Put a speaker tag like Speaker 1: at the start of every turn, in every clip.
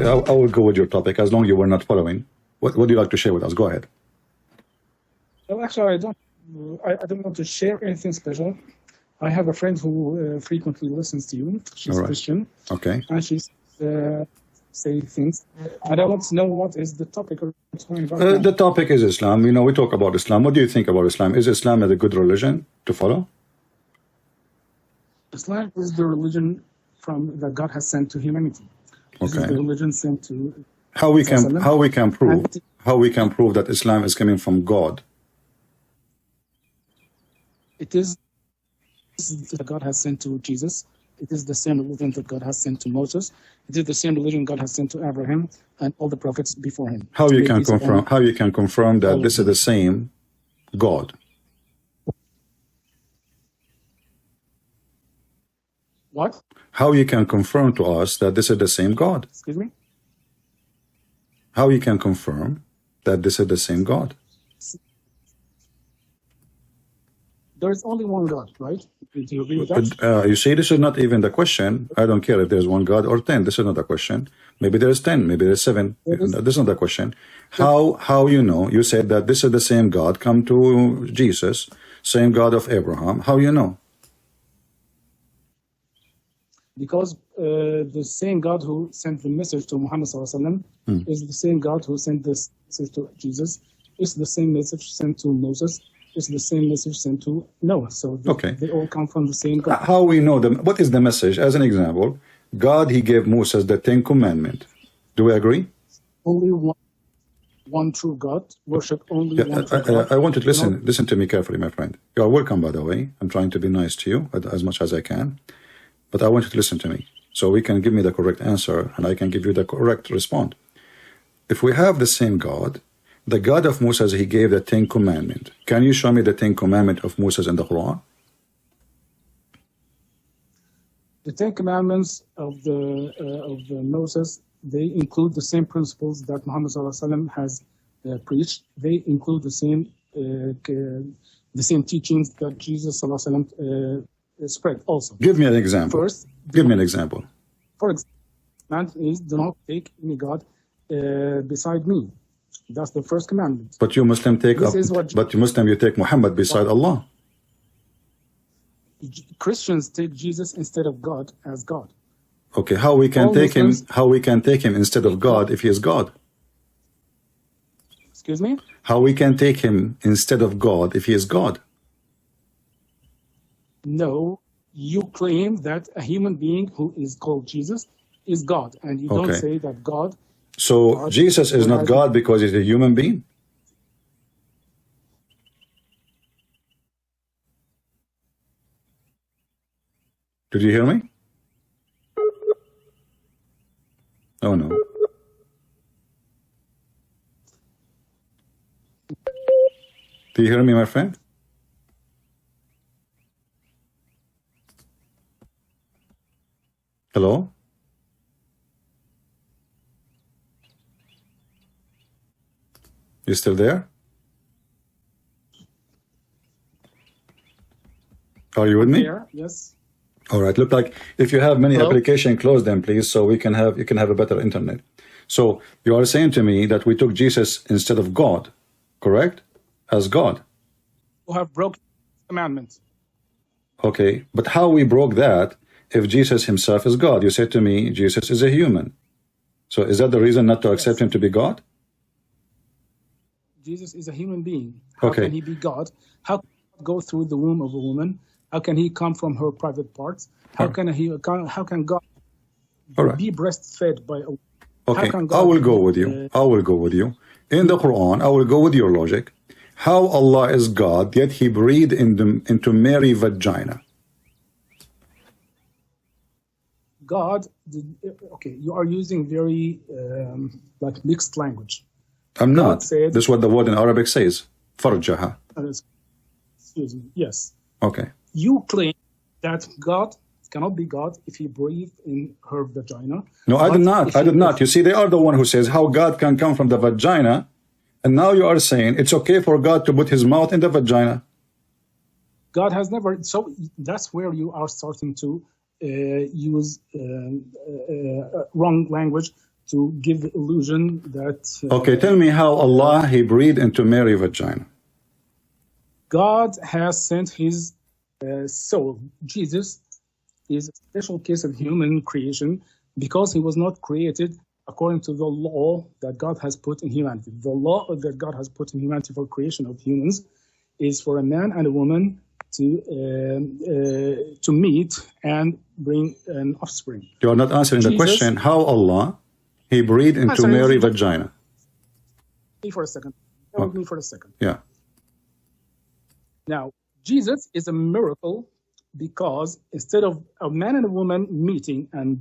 Speaker 1: I will go with your topic as long as you were not following. What would you like to share with us? Go ahead.
Speaker 2: Well, actually, I don't want to share anything special. I have a friend who frequently listens to you. She's Christian.
Speaker 1: Okay.
Speaker 2: And she's say things. And I want to know what is the topic we're talking about.
Speaker 1: The topic is Islam. You know, we talk about Islam. What do you think about Islam? Is Islam a good religion to follow?
Speaker 2: Islam is the religion that God has sent to humanity. This is the religion sent to
Speaker 1: how we can prove that Islam is coming from God.
Speaker 2: It is that God has sent to Jesus. It is the same religion that God has sent to Moses. It is the same religion God has sent to Abraham and all the prophets before him.
Speaker 1: How you can confirm that this is the same God?
Speaker 2: What?
Speaker 1: How you can confirm to us that this is the same God?
Speaker 2: Excuse me?
Speaker 1: How you can confirm that this is the same God?
Speaker 2: There is only one God, right? Do you agree with that?
Speaker 1: You see, this is not even the question. I don't care if there's one God or 10. This is not a question. Maybe there's 10. Maybe there's 7. This is not a question. How you know? You said that this is the same God come to Jesus, same God of Abraham. How you know?
Speaker 2: Because the same God who sent the message to Muhammad is the same God who sent this message to Jesus. It's the same message sent to Moses. It's the same message sent to Noah. So they all come from the same God.
Speaker 1: How we know them? What is the message? As an example, God, he gave Moses the 10 commandments. Do we agree?
Speaker 2: Only one true God. Worship only one true God.
Speaker 1: I want you to listen to me carefully, my friend. You are welcome, by the way. I'm trying to be nice to you as much as I can. But I want you to listen to me so we can give me the correct answer and I can give you the correct response. If we have the same God, the God of Moses, he gave the 10 commandments. Can you show me the 10 commandments of Moses in the Quran?
Speaker 2: The 10 commandments of the Moses, they include the same principles that Muhammad has preached. They include the same teachings that Jesus spread also.
Speaker 1: Give me an example. Give me an example.
Speaker 2: For example, is do not take any God beside me. That's the first commandment.
Speaker 1: But you Muslim you take Muhammad beside Allah.
Speaker 2: Christians take Jesus instead of God as God.
Speaker 1: Okay, how we can take him instead of God if he is God?
Speaker 2: Excuse me?
Speaker 1: How we can take him instead of God if he is God?
Speaker 2: No, you claim that a human being who is called Jesus is God, and you don't say that God.
Speaker 1: So Jesus is not God because he's a human being? Did you hear me? Oh no. Do you hear me, my friend? Hello? You still there? Are you with me?
Speaker 2: Yes.
Speaker 1: All right. Look like if you have many applications, close them, please, so you can have a better internet. So you are saying to me that we took Jesus instead of God, correct? As God.
Speaker 2: Who have broken commandments.
Speaker 1: Okay, but how we broke that if Jesus himself is God? You said to me Jesus is a human. So is that the reason not to accept him to be God?
Speaker 2: Jesus is a human being. How can he be God? How can he go through the womb of a woman? How can he come from her private parts? How can God be breastfed by a woman?
Speaker 1: Okay, I will go with you. I will go with you. In the Quran, I will go with your logic. How Allah is God, yet he breathed into Mary's vagina.
Speaker 2: God, you are using very like mixed language.
Speaker 1: I'm not. This is what the word in Arabic says. Farjaha.
Speaker 2: Excuse me. Yes.
Speaker 1: Okay.
Speaker 2: You claim that God cannot be God if he breathed in her vagina.
Speaker 1: No, I did not. I did not. You see, they are the one who says how God can come from the vagina. And now you are saying it's okay for God to put his mouth in the vagina.
Speaker 2: God has never. So that's where you are starting to use wrong language to give the illusion that...
Speaker 1: Okay, tell me how Allah, He breathed into Mary's vagina.
Speaker 2: God has sent His soul. Jesus is a special case of human creation because He was not created according to the law that God has put in humanity. The law that God has put in humanity for creation of humans is for a man and a woman to meet and bring an offspring.
Speaker 1: You are not answering the question, how Allah, He breathed into Mary's vagina.
Speaker 2: Me for a second. Bear with me for a second.
Speaker 1: Yeah.
Speaker 2: Now, Jesus is a miracle because instead of a man and a woman meeting and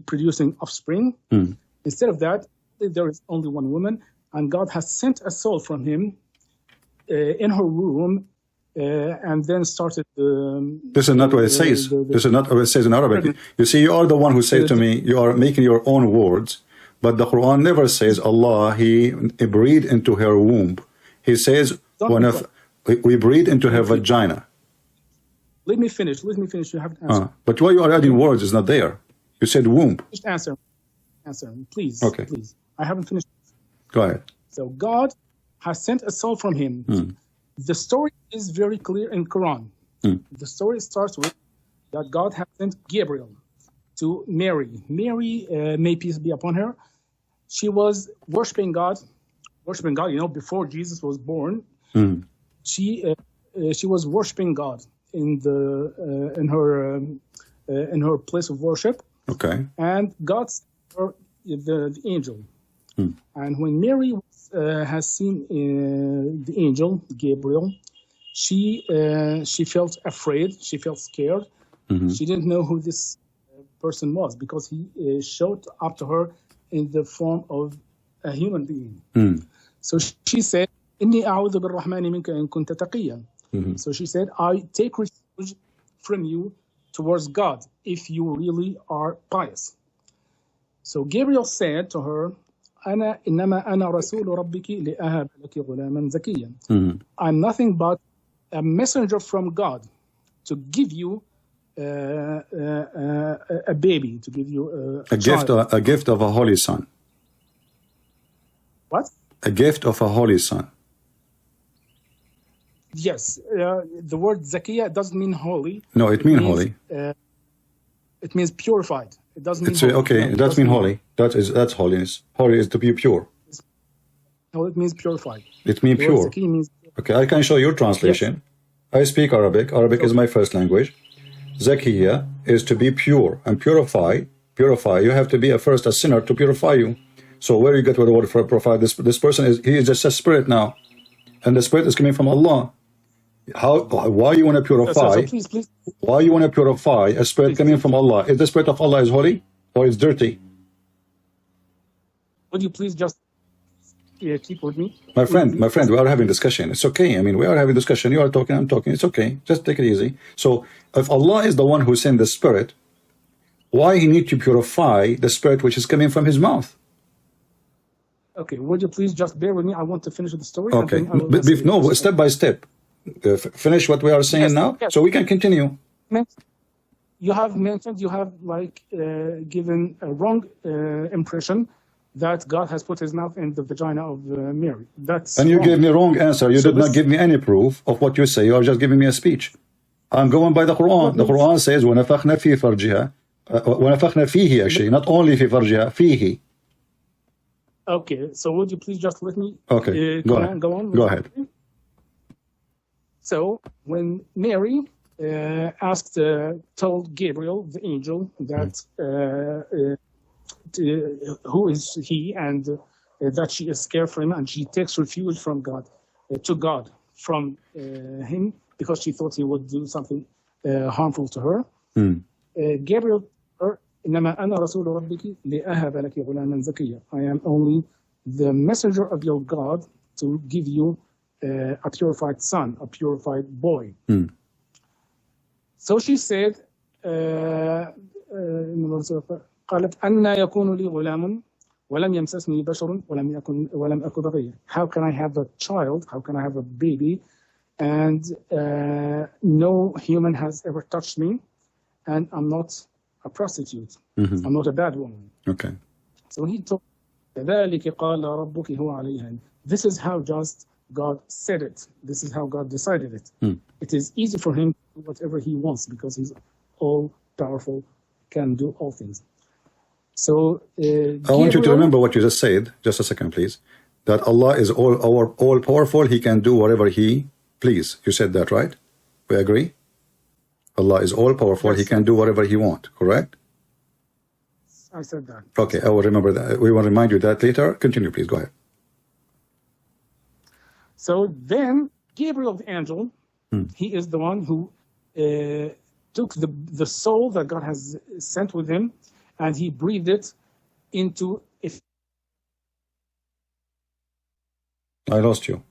Speaker 2: producing offspring, instead of that, there is only one woman, and God has sent a soul from Him in her womb, and then started the...
Speaker 1: This is not what it says. This is not what it says in Arabic. You see, you are the one who says to me, you are making your own words, but the Quran never says Allah, He breathed into her womb. He says, we breathe into her vagina.
Speaker 2: Let me finish. You have to answer.
Speaker 1: But why you are adding words is not there. You said womb.
Speaker 2: Just answer, please.
Speaker 1: Okay.
Speaker 2: Please. I haven't finished.
Speaker 1: Go ahead.
Speaker 2: So God has sent a soul from Him. The story is very clear in Quran. The story starts with that God has sent Gabriel to Mary. Mary, may peace be upon her, she was worshiping God, before Jesus was born. She was worshiping God in her place of worship.
Speaker 1: Okay.
Speaker 2: And God sent her the angel. And when Mary has seen the angel Gabriel, she felt afraid. She felt scared. She didn't know who this person was because he showed up to her in the form of a human being. So she said, "Inni a'udhu bir-Rahmani minka in kunta taqiyyan." So she said, I take refuge from you towards God if you really are pious. So Gabriel said to her, إنما أنا رسول ربك لأهب لك غلاما زكيا. I'm nothing but a messenger from God to give you a baby, to give you a
Speaker 1: gift of a holy son.
Speaker 2: What?
Speaker 1: A gift of a holy son.
Speaker 2: Yes, the word zakiya doesn't mean holy.
Speaker 1: No, it means holy.
Speaker 2: It means purified. It doesn't mean holy.
Speaker 1: Okay, it does mean holy. That's holiness. Holy is to be pure.
Speaker 2: No, it means purified.
Speaker 1: It means pure. Okay, I can show you translation. Yes. I speak Arabic. Arabic is my first language. Zakiya is to be pure and purify. You have to be first a sinner to purify you. So where you get the word for purify? This person is just a spirit now, and the spirit is coming from Allah. Why you want to purify?
Speaker 2: Please.
Speaker 1: Why you want to purify a spirit coming from Allah? Is the spirit of Allah is holy or is dirty?
Speaker 2: Would you please just keep with me?
Speaker 1: My friend, we are having discussion. It's okay. I mean, we are having discussion. You are talking, I'm talking. It's okay. Just take it easy. So if Allah is the one who sent the spirit, why he need to purify the spirit which is coming from his mouth?
Speaker 2: Okay, would you please just bear with me? I want to finish the story.
Speaker 1: Okay, no, step by step. Finish what we are saying now, so we can continue.
Speaker 2: You have mentioned, you have given a wrong impression that God has put His mouth in the vagina of Mary.
Speaker 1: And you gave me a wrong answer. You did not give me any proof of what you say. You are just giving me a speech. I'm going by the Quran. The Quran says, وَنَفَخْنَا فِي فَرْجِهَا وَنَفَخْنَا فِيهِ actually, not only في فرجها, فيه.
Speaker 2: Okay, so would you please just let me
Speaker 1: go on. Go ahead.
Speaker 2: So when Mary told Gabriel, the angel, that who is he, and that she is scared for him, and she takes refuge from God, from him, because she thought he would do something harmful to her. Gabriel, إنما أنا رسول ربك لأهب لك غلاما زكيا. I am only the messenger of your God to give you a purified son, a purified boy. So she said, قالت أن يكون لي غلام ولم يمسسني بشر ولم أكن بغيا. How can I have a child? How can I have a baby? And no human has ever touched me, and I'm not a prostitute. I'm not a bad woman.
Speaker 1: Okay.
Speaker 2: So he told كذلك قال ربك هو عليها. This is how just God said it. This is how God decided it. It is easy for him to do whatever he wants because he's all powerful, can do all things. So
Speaker 1: I want you to remember what you just said. Just a second, please. That Allah is all powerful. He can do whatever He please. You said that, right? We agree. Allah is all powerful. Yes. He can do whatever He wants. Correct?
Speaker 2: I said that.
Speaker 1: Okay, I will remember that. We will remind you that later. Continue, please. Go ahead.
Speaker 2: So then, Gabriel, the angel, he is the one who took the soul that God has sent with him, and he breathed it into.
Speaker 1: I lost you.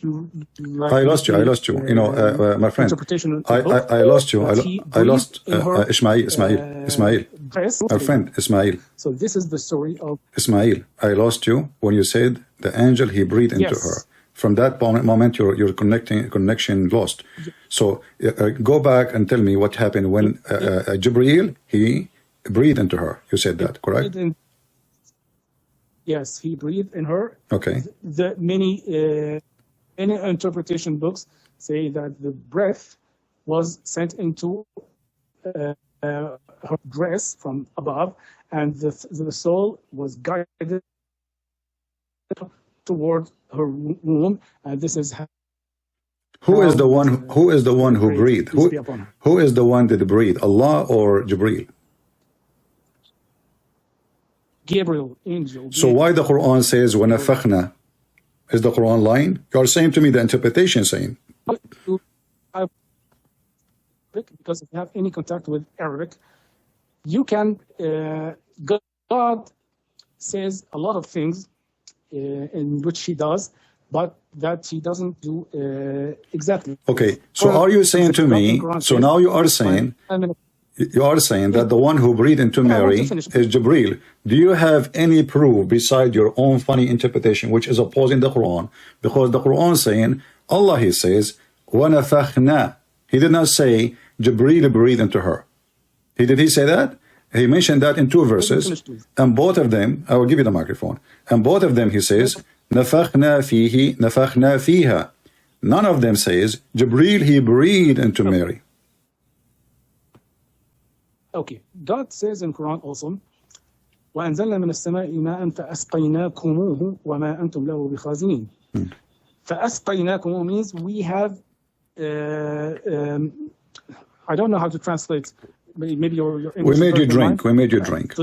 Speaker 1: I lost you. You know, my friend. I lost you. I lost Ismail. My friend, Ismail.
Speaker 2: So this is the story of
Speaker 1: Ismail. I lost you when you said the angel he breathed into her. From that moment, your connection lost. So go back and tell me what happened when Jibreel he breathed into her. You said that, correct?
Speaker 2: Yes, he breathed in her.
Speaker 1: Okay.
Speaker 2: The many interpretation books say that the breath was sent into her dress from above, and the soul was guided toward her womb, and this is how.
Speaker 1: Who is the one who breathed? Who is the one that breathed? Allah or Jibreel?
Speaker 2: Gabriel, angel.
Speaker 1: So why the Quran says وَنَفَخْنَا? Is the Quran lying? You are saying to me the interpretation saying.
Speaker 2: Because if you have any contact with Arabic, you can. God says a lot of things in which He does, but that He doesn't do exactly.
Speaker 1: Okay, so are you saying to me? So now you are saying. You are saying that the one who breathed into Mary is Jibreel. Do you have any proof beside your own funny interpretation, which is opposing the Quran? Because the Quran is saying, Allah, He says, وَنَفَخْنَا. He did not say Jibreel breathed into her. Did He say that? He mentioned that in two verses. And both of them, I will give you the microphone. And both of them, He says, نَفَخْنَا فِيهِ نَفَخْنَا فِيهَا. None of them says Jibreel, He breathed into Mary.
Speaker 2: Okay, God says in Quran also, وَأَنزَلْنَا مِنَ السَّمَاءِ مَاءً فَأَسْقَيْنَاكُمُوهُ وَمَا أَنْتُمْ لَهُ بِخَازِنِينَ. فَأَسْقَيْنَاكُمُوهُ means we have, I don't know how to translate, maybe your English.
Speaker 1: We made you drink. We made you drink.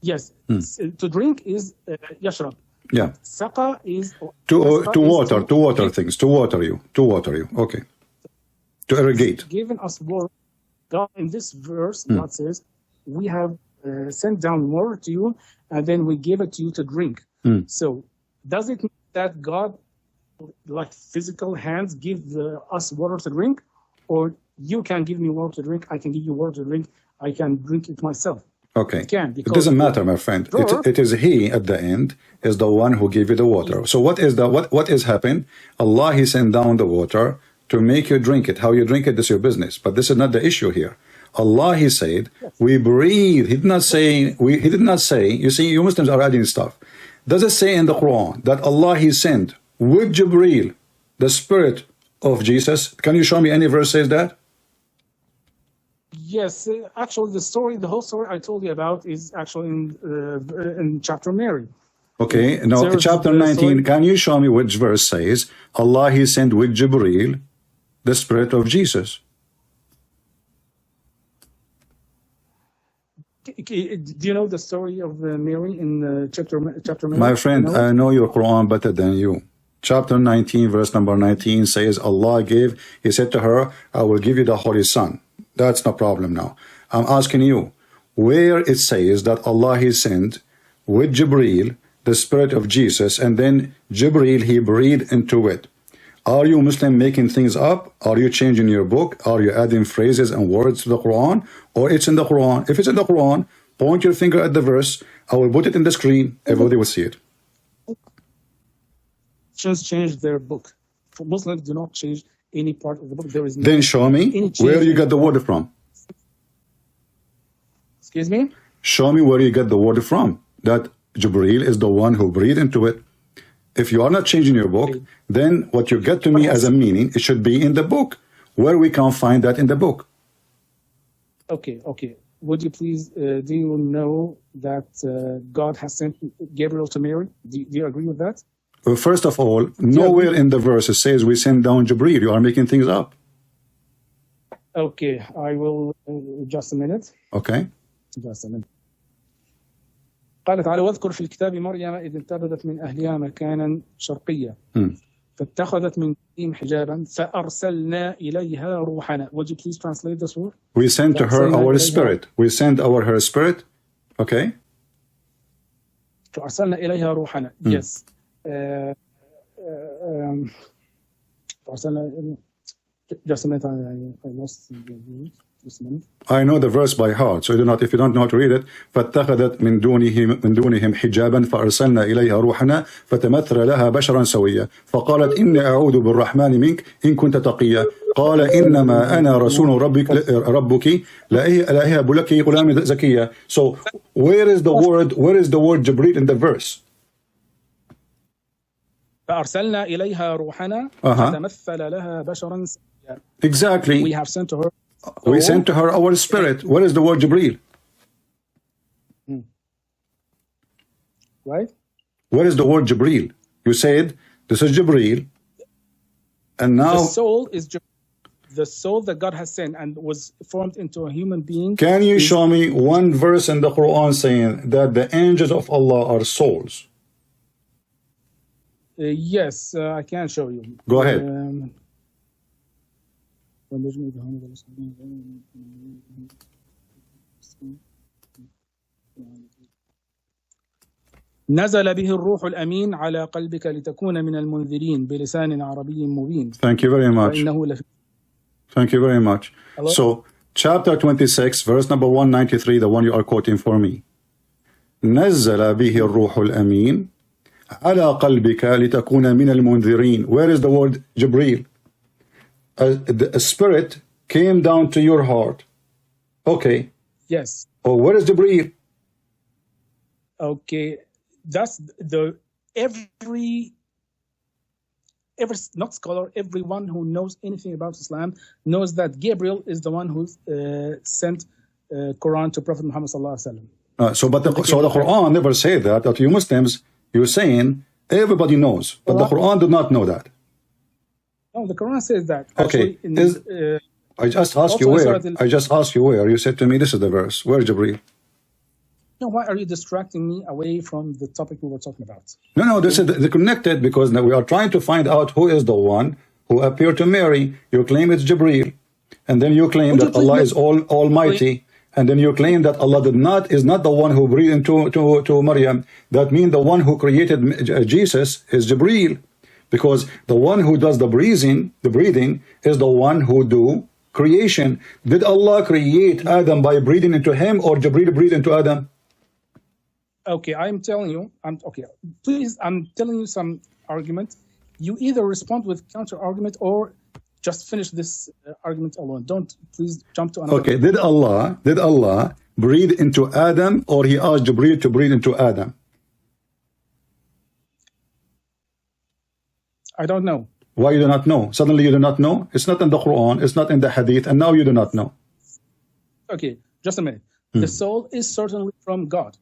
Speaker 2: Yes, to drink is yashrab.
Speaker 1: Yeah.
Speaker 2: Saqa is
Speaker 1: to water things, to water you. Okay. To irrigate.
Speaker 2: Given us water. God, in this verse, God says, we have sent down water to you, and then we give it to you to drink. So, does it mean that God, like physical hands, give us water to drink? Or you can give me water to drink, I can give you water to drink, I can drink it myself?
Speaker 1: Okay. It doesn't matter, my friend. It is He at the end is the one who gave you the water. So what is happening? Allah, He sent down the water to make you drink it. How you drink it is your business. But this is not the issue here. Allah, He said, we breathe. He did not say, you see, you Muslims are adding stuff. Does it say in the Quran that Allah, He sent with Jibreel, the spirit of Jesus? Can you show me any verse says that?
Speaker 2: Yes, actually the whole story I told you about is actually in chapter Mary.
Speaker 1: Okay, now chapter 19, can you show me which verse says Allah, He sent with Jibreel the spirit of Jesus?
Speaker 2: Do you know the story of Mary in chapter Mary?
Speaker 1: My friend, I know your Quran better than you. Chapter 19, verse number 19 says Allah gave, He said to her, I will give you the Holy Son. That's no problem now. I'm asking you, where it says that Allah, He sent with Jibreel the spirit of Jesus, and then Jibreel, He breathed into it. Are you Muslim making things up? Are you changing your book? Are you adding phrases and words to the Quran? Or it's in the Quran? If it's in the Quran, point your finger at the verse. I will put it in the screen. Everybody will see it.
Speaker 2: Christians change their book. Muslims do not change any part of the book. There is no
Speaker 1: Then show me
Speaker 2: any change
Speaker 1: where you
Speaker 2: in
Speaker 1: get the
Speaker 2: the
Speaker 1: word
Speaker 2: Quran.
Speaker 1: from.
Speaker 2: Excuse me?
Speaker 1: Show me where you get the word from, that Jibreel is the one who breathed into it. If you are not changing your book,
Speaker 2: Okay.
Speaker 1: then what you get to me as a meaning, it should be in the book. Where we can find that in the book.
Speaker 2: Okay, okay. Would you please, do you know that God has sent Gabriel to Mary? Do you agree with that?
Speaker 1: Well, first of all, nowhere in the verse it says we send down Jibreel. You are making things up.
Speaker 2: Okay, I will, just a minute.
Speaker 1: Okay?
Speaker 2: Just a minute. قال تعالى واذكر في الكتاب مريم إذ انتبذت من أهلها مكانا شرقيا فاتخذت من دونهم حجابا فأرسلنا إليها روحنا. Would you please translate this word?
Speaker 1: We sent to her
Speaker 2: فأرسلنا
Speaker 1: our
Speaker 2: إليها-
Speaker 1: spirit. We sent her spirit. Okay?
Speaker 2: فأرسلنا إليها روحنا. Yes. فأرسلنا just a minute. I lost the word. Just a minute.
Speaker 1: I know the verse by heart, so if you don't know how to read it, فاتخذت من دونهم حجابا فأرسلنا إليها روحنا فتمثل لها بشرا سويا فقالت إني أعوذ بالرحمن منك إن كنت تقيا قال إنما أنا رسول ربك لا أهب لك غلام زكيا. So where is the word Jibreel in the verse?
Speaker 2: فأرسلنا إليها روحنا
Speaker 1: Uh-huh.
Speaker 2: فتمثل لها بشرا سويا.
Speaker 1: Exactly.
Speaker 2: We have sent to her.
Speaker 1: We sent to her our spirit. Where is the word Jibreel?
Speaker 2: Right?
Speaker 1: Where is the word Jibreel? You said this is Jibreel, and
Speaker 2: The
Speaker 1: now
Speaker 2: soul is the soul that God has sent and was formed into a human being.
Speaker 1: can you
Speaker 2: is-
Speaker 1: show me one verse in the Quran saying that the angels of Allah are souls?
Speaker 2: Yes, I can show you.
Speaker 1: Go ahead. نزل به الروح الأمين على قلبك لتكون من المنذرين بلسان عربي مبين. Thank you very much.
Speaker 2: وإنه لفي
Speaker 1: Thank you very much.
Speaker 2: Hello?
Speaker 1: So, chapter 26, verse number 193, the one you are quoting for me. نزل به الروح الأمين على قلبك لتكون من المنذرين. Where is the word Jibreel? A spirit came down to your heart. Okay.
Speaker 2: Yes.
Speaker 1: Oh, where is Jibreel?
Speaker 2: Okay. That's the every not scholar, everyone who knows anything about Islam knows that Gabriel is the one who sent Quran to Prophet Muhammad sallallahu alaihi wasallam.
Speaker 1: So the Quran never said that. That you Muslims, you're saying everybody knows, but the Quran did not know that.
Speaker 2: No, the Quran says that.
Speaker 1: Okay.
Speaker 2: Actually,
Speaker 1: I just asked you where. I just asked you where. You said to me, this is the verse. Where Jibreel?
Speaker 2: no, why are you distracting me away from the topic we were talking about?
Speaker 1: No, this is connected because now we are trying to find out who is the one who appeared to Mary. You claim it's Jibreel, and then you claim that Allah is Almighty, and then you claim that Allah is not the one who breathed into Maryam. That means the one who created Jesus is Jibreel, because the one who does the breathing is the one who do creation. Did Allah create Adam by breathing into him, or Jibreel breathed into Adam?
Speaker 2: Okay, I'm telling you. Please, I'm telling you some argument. You either respond with counter argument or just finish this argument alone. Don't please jump to another.
Speaker 1: Okay, did Allah breathe into Adam, or he asked Jibreel to breathe into Adam?
Speaker 2: I don't know.
Speaker 1: Why you do not know? Suddenly you do not know? It's not in the Quran, it's not in the Hadith, and now you do not know.
Speaker 2: Okay, just a minute. The soul is certainly from God.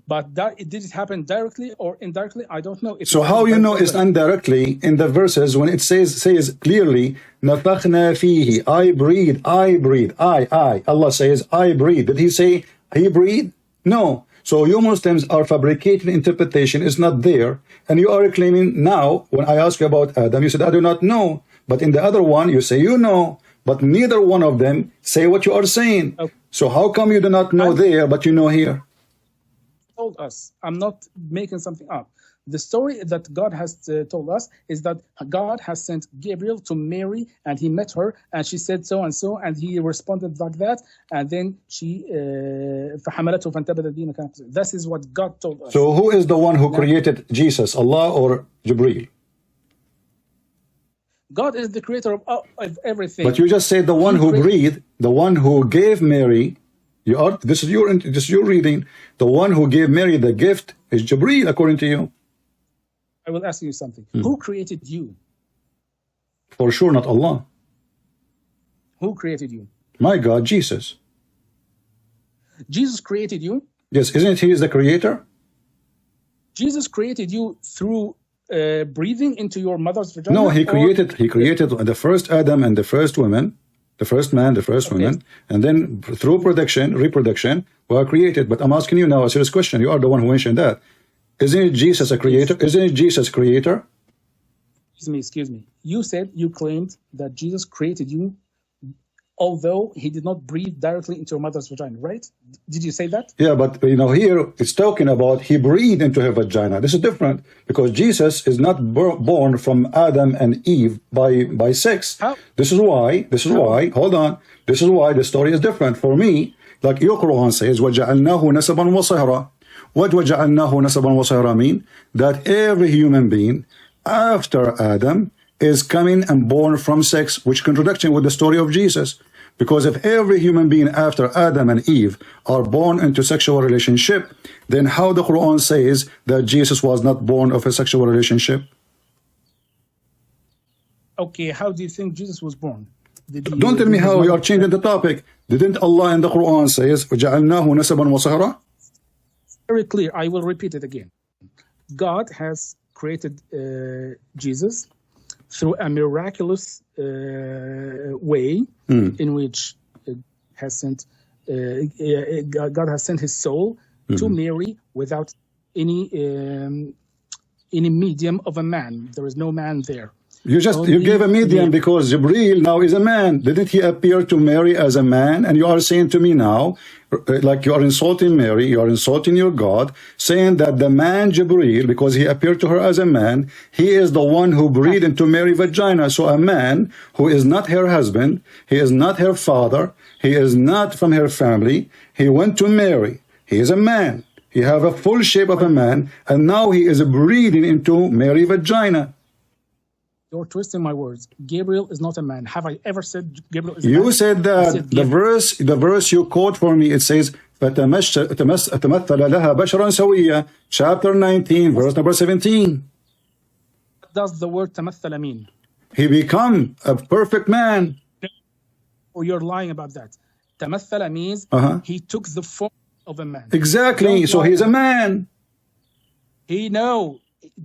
Speaker 2: But did it happen directly or indirectly? I don't know.
Speaker 1: So how you know it's indirectly in the verses when it says clearly, نَفَخْنَا فِيهِ, I breathe. Allah says, I breathe. Did he say he breathed? No. So you Muslims are fabricating interpretation. It's not there. And you are claiming now, when I ask you about Adam, you said, I do not know. But in the other one, you say you know. But neither one of them say what you are saying.
Speaker 2: Okay.
Speaker 1: So how come you do not know there, but you know here?
Speaker 2: Told us. I'm not making something up. The story that God has told us is that God has sent Gabriel to Mary, and he met her, and she said so and so, and he responded like that, and then she فحملته فانتبذت به مكانا قصيا. This is what God told us.
Speaker 1: So who is the one who created Jesus, Allah or Jibreel?
Speaker 2: God is the creator of everything.
Speaker 1: But you just said the one who breathed, the one who gave Mary. This is your reading. The one who gave Mary the gift is Jibreel, according to you.
Speaker 2: I will ask you something. Who created you?
Speaker 1: For sure, not Allah.
Speaker 2: Who created you?
Speaker 1: My God, Jesus.
Speaker 2: Jesus created you?
Speaker 1: Yes, isn't he the creator?
Speaker 2: Jesus created you through breathing into your mother's vagina?
Speaker 1: No, he created the first Adam and the first woman, the first man, the first woman, and then through reproduction, were created. But I'm asking you now a serious question. You are the one who mentioned that. Isn't it Jesus a creator? Isn't it Jesus creator?
Speaker 2: Excuse me. You claimed that Jesus created you, although he did not breathe directly into your mother's vagina, right? Did you say that?
Speaker 1: Yeah, but here it's talking about he breathed into her vagina. This is different because Jesus is not born from Adam and Eve by sex.
Speaker 2: How?
Speaker 1: This is why, hold on. This is why the story is different. For me, like your Quran says, وَجَعَلْنَاهُ نَسَبًا وَصَهْرًا. What وَجَعَلْنَاهُ نَسَبًا وَصَهْرًا mean? That every human being after Adam is coming and born from sex, which contradiction with the story of Jesus. Because if every human being after Adam and Eve are born into sexual relationship, then how the Quran says that Jesus was not born of a sexual relationship?
Speaker 2: Okay, how do you think Jesus was born?
Speaker 1: Don't tell me how you are changing the topic. Didn't Allah in the Quran says, وَجَعَلْنَاهُ نَسَبًا وَصَهْرًا?
Speaker 2: Very clear. I will repeat it again. God has created Jesus through a miraculous way in which God has sent his soul to Mary without any medium of a man. There is no man there.
Speaker 1: You gave a medium because Jibreel now is a man. Didn't he appear to Mary as a man? And you are saying to me now, like you are insulting Mary, you are insulting your God, saying that the man Jibreel, because he appeared to her as a man, he is the one who breathed into Mary's vagina. So a man who is not her husband, he is not her father, he is not from her family, he went to Mary. He is a man. He have a full shape of a man, and now he is breathing into Mary's vagina.
Speaker 2: You're twisting my words. Gabriel is not a man. Have I ever said Gabriel is a man?
Speaker 1: You said that the verse you quote for me, it says فَتَمَثَّلَ لَهَا بَشَرًا سَوِيًّا, chapter 19, verse number 17.
Speaker 2: What does the word تَمَثَّلَ mean?
Speaker 1: He become a perfect man.
Speaker 2: Oh, you're lying about that. تَمَثَّلَ means he took the form of a man.
Speaker 1: Exactly. So he's a man.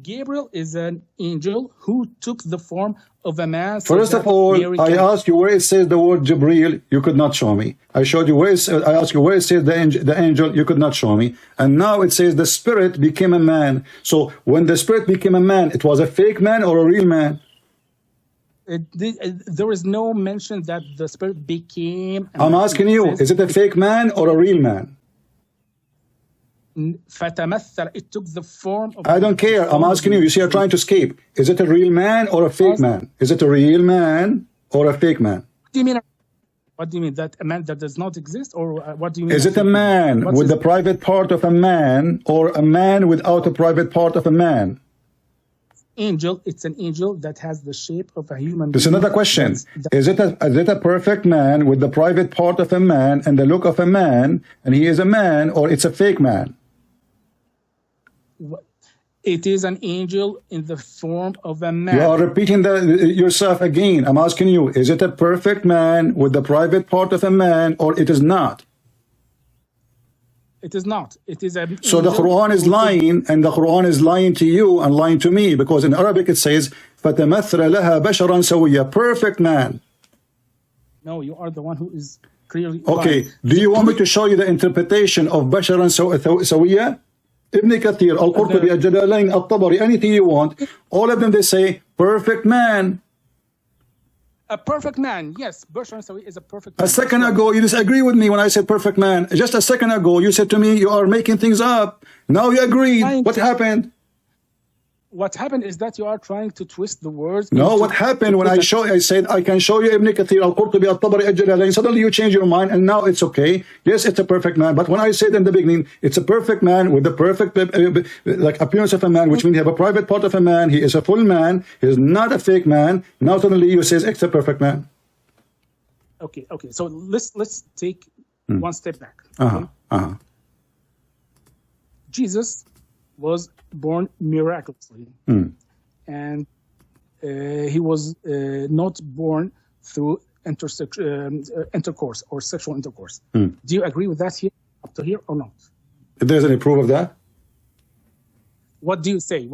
Speaker 2: Gabriel is an angel who took the form of a man.
Speaker 1: First of all, I asked you where it says the word Jibreel, you could not show me. I showed you where it says, I asked you where it says the angel, you could not show me. And now it says the spirit became a man. So when the spirit became a man, it was a fake man or a real man?
Speaker 2: There is no mention that the spirit became a
Speaker 1: I'm
Speaker 2: man.
Speaker 1: asking you, is it a fake man or a real man?
Speaker 2: It took the form of...
Speaker 1: I don't care. I'm asking you. You see, you're trying to escape. Is it a real man or a fake man? Is it a real man or a fake man?
Speaker 2: What do you mean? What do you mean? That a man that does not exist? Or what do you mean?
Speaker 1: Is it a man with the private part of a man or a man without a private part of a man?
Speaker 2: Angel. It's an angel that has the shape of a human being.
Speaker 1: This is another question. Is it a perfect man with the private part of a man and the look of a man, and he is a man, or it's a fake man?
Speaker 2: It is an angel in the form of a man.
Speaker 1: You are repeating yourself again. I'm asking you, is it a perfect man with the private part of a man, or it is not?
Speaker 2: It is not. It is a...
Speaker 1: So the Quran is lying, and the Quran is lying to you and lying to me, because in Arabic it says, فَتَمَثَّلَ لَهَا بَشَرًا سَوِيًّا, perfect man.
Speaker 2: No, you are the one who is clearly
Speaker 1: okay,
Speaker 2: lying.
Speaker 1: Do you want me to show you the interpretation of بَشَرًا سَوِيًّا? Ibn Kathir, Al-Qurtubi, Al-Jalalain, Al-Tabari, anything you want, all of them they say, perfect man.
Speaker 2: A perfect man, yes. Bashar Sawi is a perfect man.
Speaker 1: A second ago, you disagree with me when I said perfect man. Just a second ago, you said to me, you are making things up. Now you agree. What happened?
Speaker 2: what happened is that you are trying to twist the words.
Speaker 1: No, what happened when I said I can show you Ibn Kathir, Al-Qurtubi, Al-Tabari, Al-Jalalain, suddenly you change your mind and now it's okay. Yes, it's a perfect man. But when I said in the beginning, it's a perfect man with the perfect like appearance of a man, which means he have a private part of a man. He is a full man. He is not a fake man. Now suddenly you says it's a perfect man.
Speaker 2: Okay. So let's take one step back. Okay? Jesus was born miraculously, and he was not born through intercourse or sexual intercourse. Do you agree with that here, up to here, or not?
Speaker 1: If there's any proof of that?
Speaker 2: What do you say?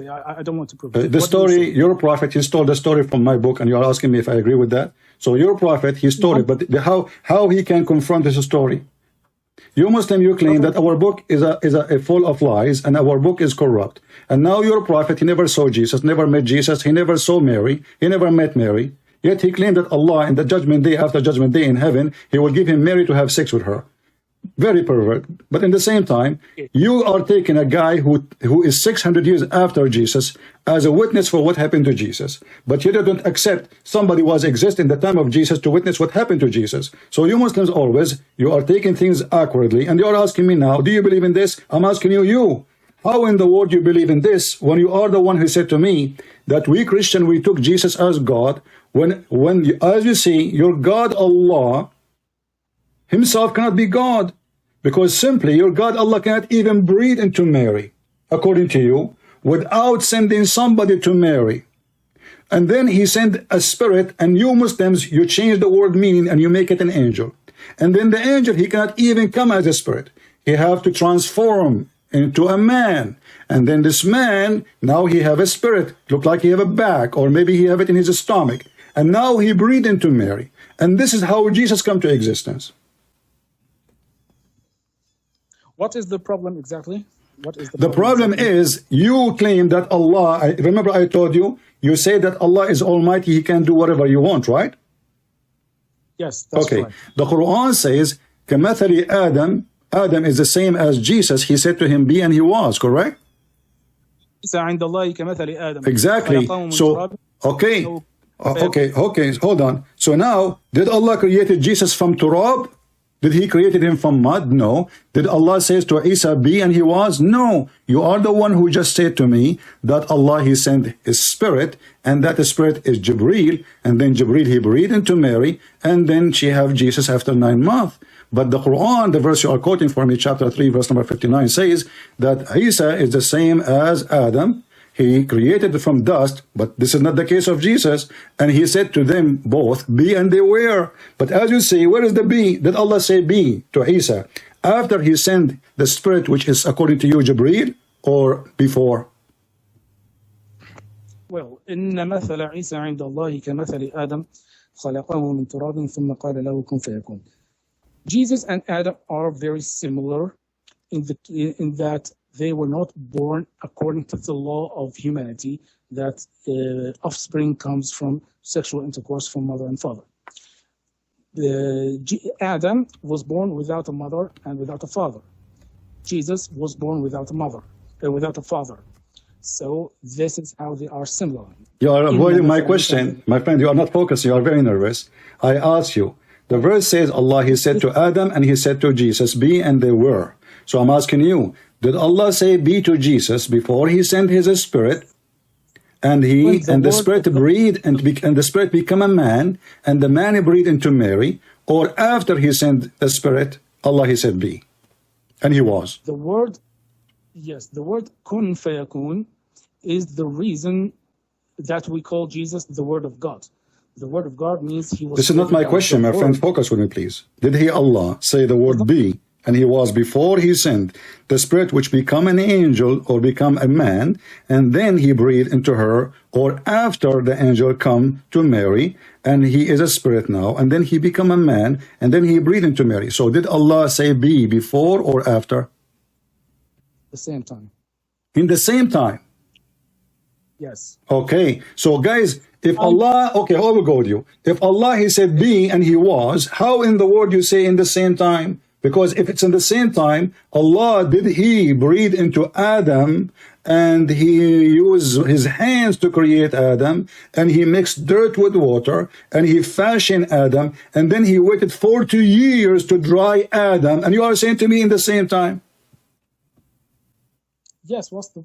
Speaker 2: I don't want to prove it.
Speaker 1: The story, your prophet, he stole the story from my book, and you are asking me if I agree with that. So your prophet, he stole it, but how he can confront this story? You Muslim, you claim that our book is a full of lies and our book is corrupt. And now your prophet, he never saw Jesus, never met Jesus, he never saw Mary, he never met Mary. Yet he claimed that Allah in the judgment day, after judgment day in heaven, he will give him Mary to have sex with her. Very pervert. But in the same time, you are taking a guy who is 600 years after Jesus as a witness for what happened to Jesus. But you don't accept somebody was exist in the time of Jesus to witness what happened to Jesus. So you Muslims always, you are taking things awkwardly. And you are asking me now, do you believe in this? I'm asking you, how in the world you believe in this when you are the one who said to me that we Christian, we took Jesus as God, when as you see, your God Allah himself cannot be God, because simply your God Allah cannot even breathe into Mary, according to you, without sending somebody to Mary. And then he sent a spirit, and you Muslims, you change the word meaning and you make it an angel. And then the angel, he cannot even come as a spirit. He have to transform into a man. And then this man, now he have a spirit, look like he have a back, or maybe he have it in his stomach. And now he breathed into Mary. And this is how Jesus come to existence.
Speaker 2: What is the problem exactly?
Speaker 1: The problem is you claim that Allah, remember I told you, you say that Allah is almighty, he can do whatever you want, right?
Speaker 2: Yes, that's
Speaker 1: okay.
Speaker 2: Right.
Speaker 1: The Quran says, كَمَثَلِ Adam, Adam is the same as Jesus. He said to him, be, and he was, correct? Exactly. So, okay, hold on. So now, did Allah created Jesus from turab? Did he created him from mud? No. Did Allah says to Isa, be, and he was? No. You are the one who just said to me that Allah, he sent his spirit, and that spirit is Jibreel, and then Jibreel, he breathed into Mary, and then she have Jesus after 9 months. But the Quran, the verse you are quoting for me, chapter 3, verse number 59, says that Isa is the same as Adam. He created from dust, but this is not the case of Jesus. And he said to them both, be, and they were. But as you see, where is the be? Did Allah say be to Isa after he sent the spirit, which is according to you, Jibreel, or before?
Speaker 2: Well, إن مثل عيسى عند الله كمثل آدم خلقه من تراب ثم قال له كن فيكون. Jesus and Adam are very similar in that they were not born according to the law of humanity, that offspring comes from sexual intercourse from mother and father. Adam was born without a mother and without a father. Jesus was born without a mother, without a father. So this is how they are similar.
Speaker 1: You are avoiding my question. My friend, you are not focused. You are very nervous. I asked you. The verse says Allah, he said to Adam and he said to Jesus, be, and they were. So I'm asking you, did Allah say be to Jesus before he sent his spirit, and the spirit breathed and the spirit become a man, and the man breathed into Mary, or after he sent the spirit, Allah, he said be, and he was?
Speaker 2: The word, yes, the word kun fayakun is the reason that we call Jesus the Word of God. The Word of God means he was.
Speaker 1: This is not my question, my friend. Focus with me, please. Did he, Allah, say the word be, and he was before he sent the spirit which become an angel or become a man, and then he breathed into her, or after the angel come to Mary, and he is a spirit now, and then he become a man, and then he breathed into Mary? So did Allah say be before or after?
Speaker 2: The same time.
Speaker 1: In the same time?
Speaker 2: Yes.
Speaker 1: Okay, so guys, if Allah, okay, I will go with you. If Allah, he said be and he was, how in the world you say in the same time? Because if it's in the same time, Allah, did he breathe into Adam and he used his hands to create Adam, and he mixed dirt with water, and he fashioned Adam, and then he waited 40 years to dry Adam, and you are saying to me in the same time?
Speaker 2: Yes, what's the...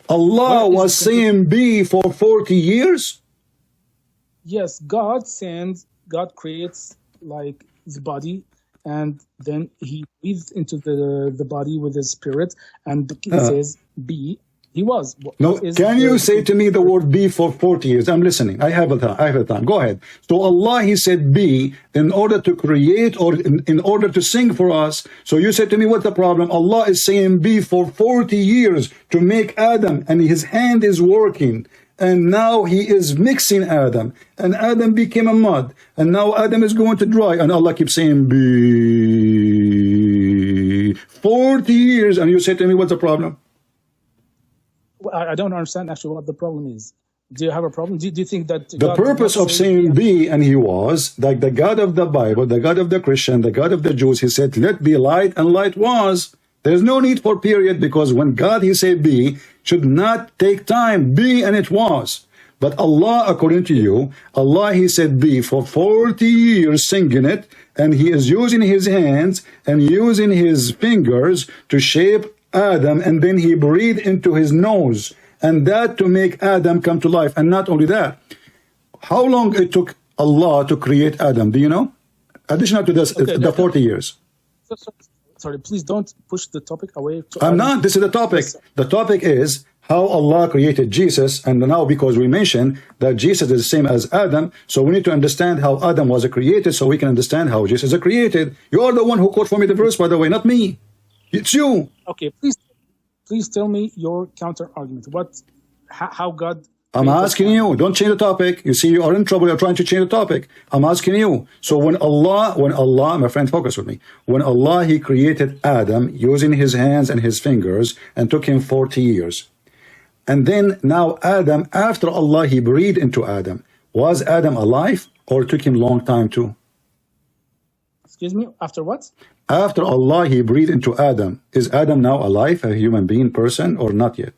Speaker 1: Allah was saying be for 40 years?
Speaker 2: Yes, God creates like the body, and then he breathes into the body with his spirit, and he says be. He was.
Speaker 1: No, can you say to me the word be for 40 years? I'm listening. I have a time. Go ahead. So Allah, he said be in order to create, or in order to sing for us. So you said to me, what's the problem? Allah is saying be for 40 years to make Adam, and his hand is working. And now he is mixing Adam, and Adam became a mud, and now Adam is going to dry, and Allah keeps saying be 40 years, and you say to me, what's the problem?
Speaker 2: I don't understand actually what the problem is. Do you have a problem? Do you think that
Speaker 1: the purpose of saying be, and he was like the God of the Bible, the God of the Christian, the God of the Jews, he said let be light, and light was. There's no need for period, because when God, he said be, should not take time. Be, and it was. But Allah, according to you, Allah, he said be for 40 years singing it, and he is using his hands and using his fingers to shape Adam, and then he breathed into his nose, and that to make Adam come to life. And not only that, how long it took Allah to create Adam, do you know? Additional to this, the 40 years.
Speaker 2: Sorry, please don't push the topic away.
Speaker 1: I'm not. This is the topic. The topic is how Allah created Jesus, and now because we mentioned that Jesus is the same as Adam, so we need to understand how Adam was created, so we can understand how Jesus is created. You are the one who quote for me the verse, by the way, not me. It's you.
Speaker 2: Okay, please tell me your counter argument. How God...
Speaker 1: I'm asking you, don't change the topic. You see, you are in trouble, you're trying to change the topic. I'm asking you. So when Allah, my friend, focus with me. When Allah, he created Adam using his hands and his fingers, and took him 40 years. And then now Adam, after Allah, he breathed into Adam. Was Adam alive, or it took him a long time too?
Speaker 2: Excuse me, after what?
Speaker 1: After Allah, he breathed into Adam. Is Adam now alive, a human being, person, or not yet?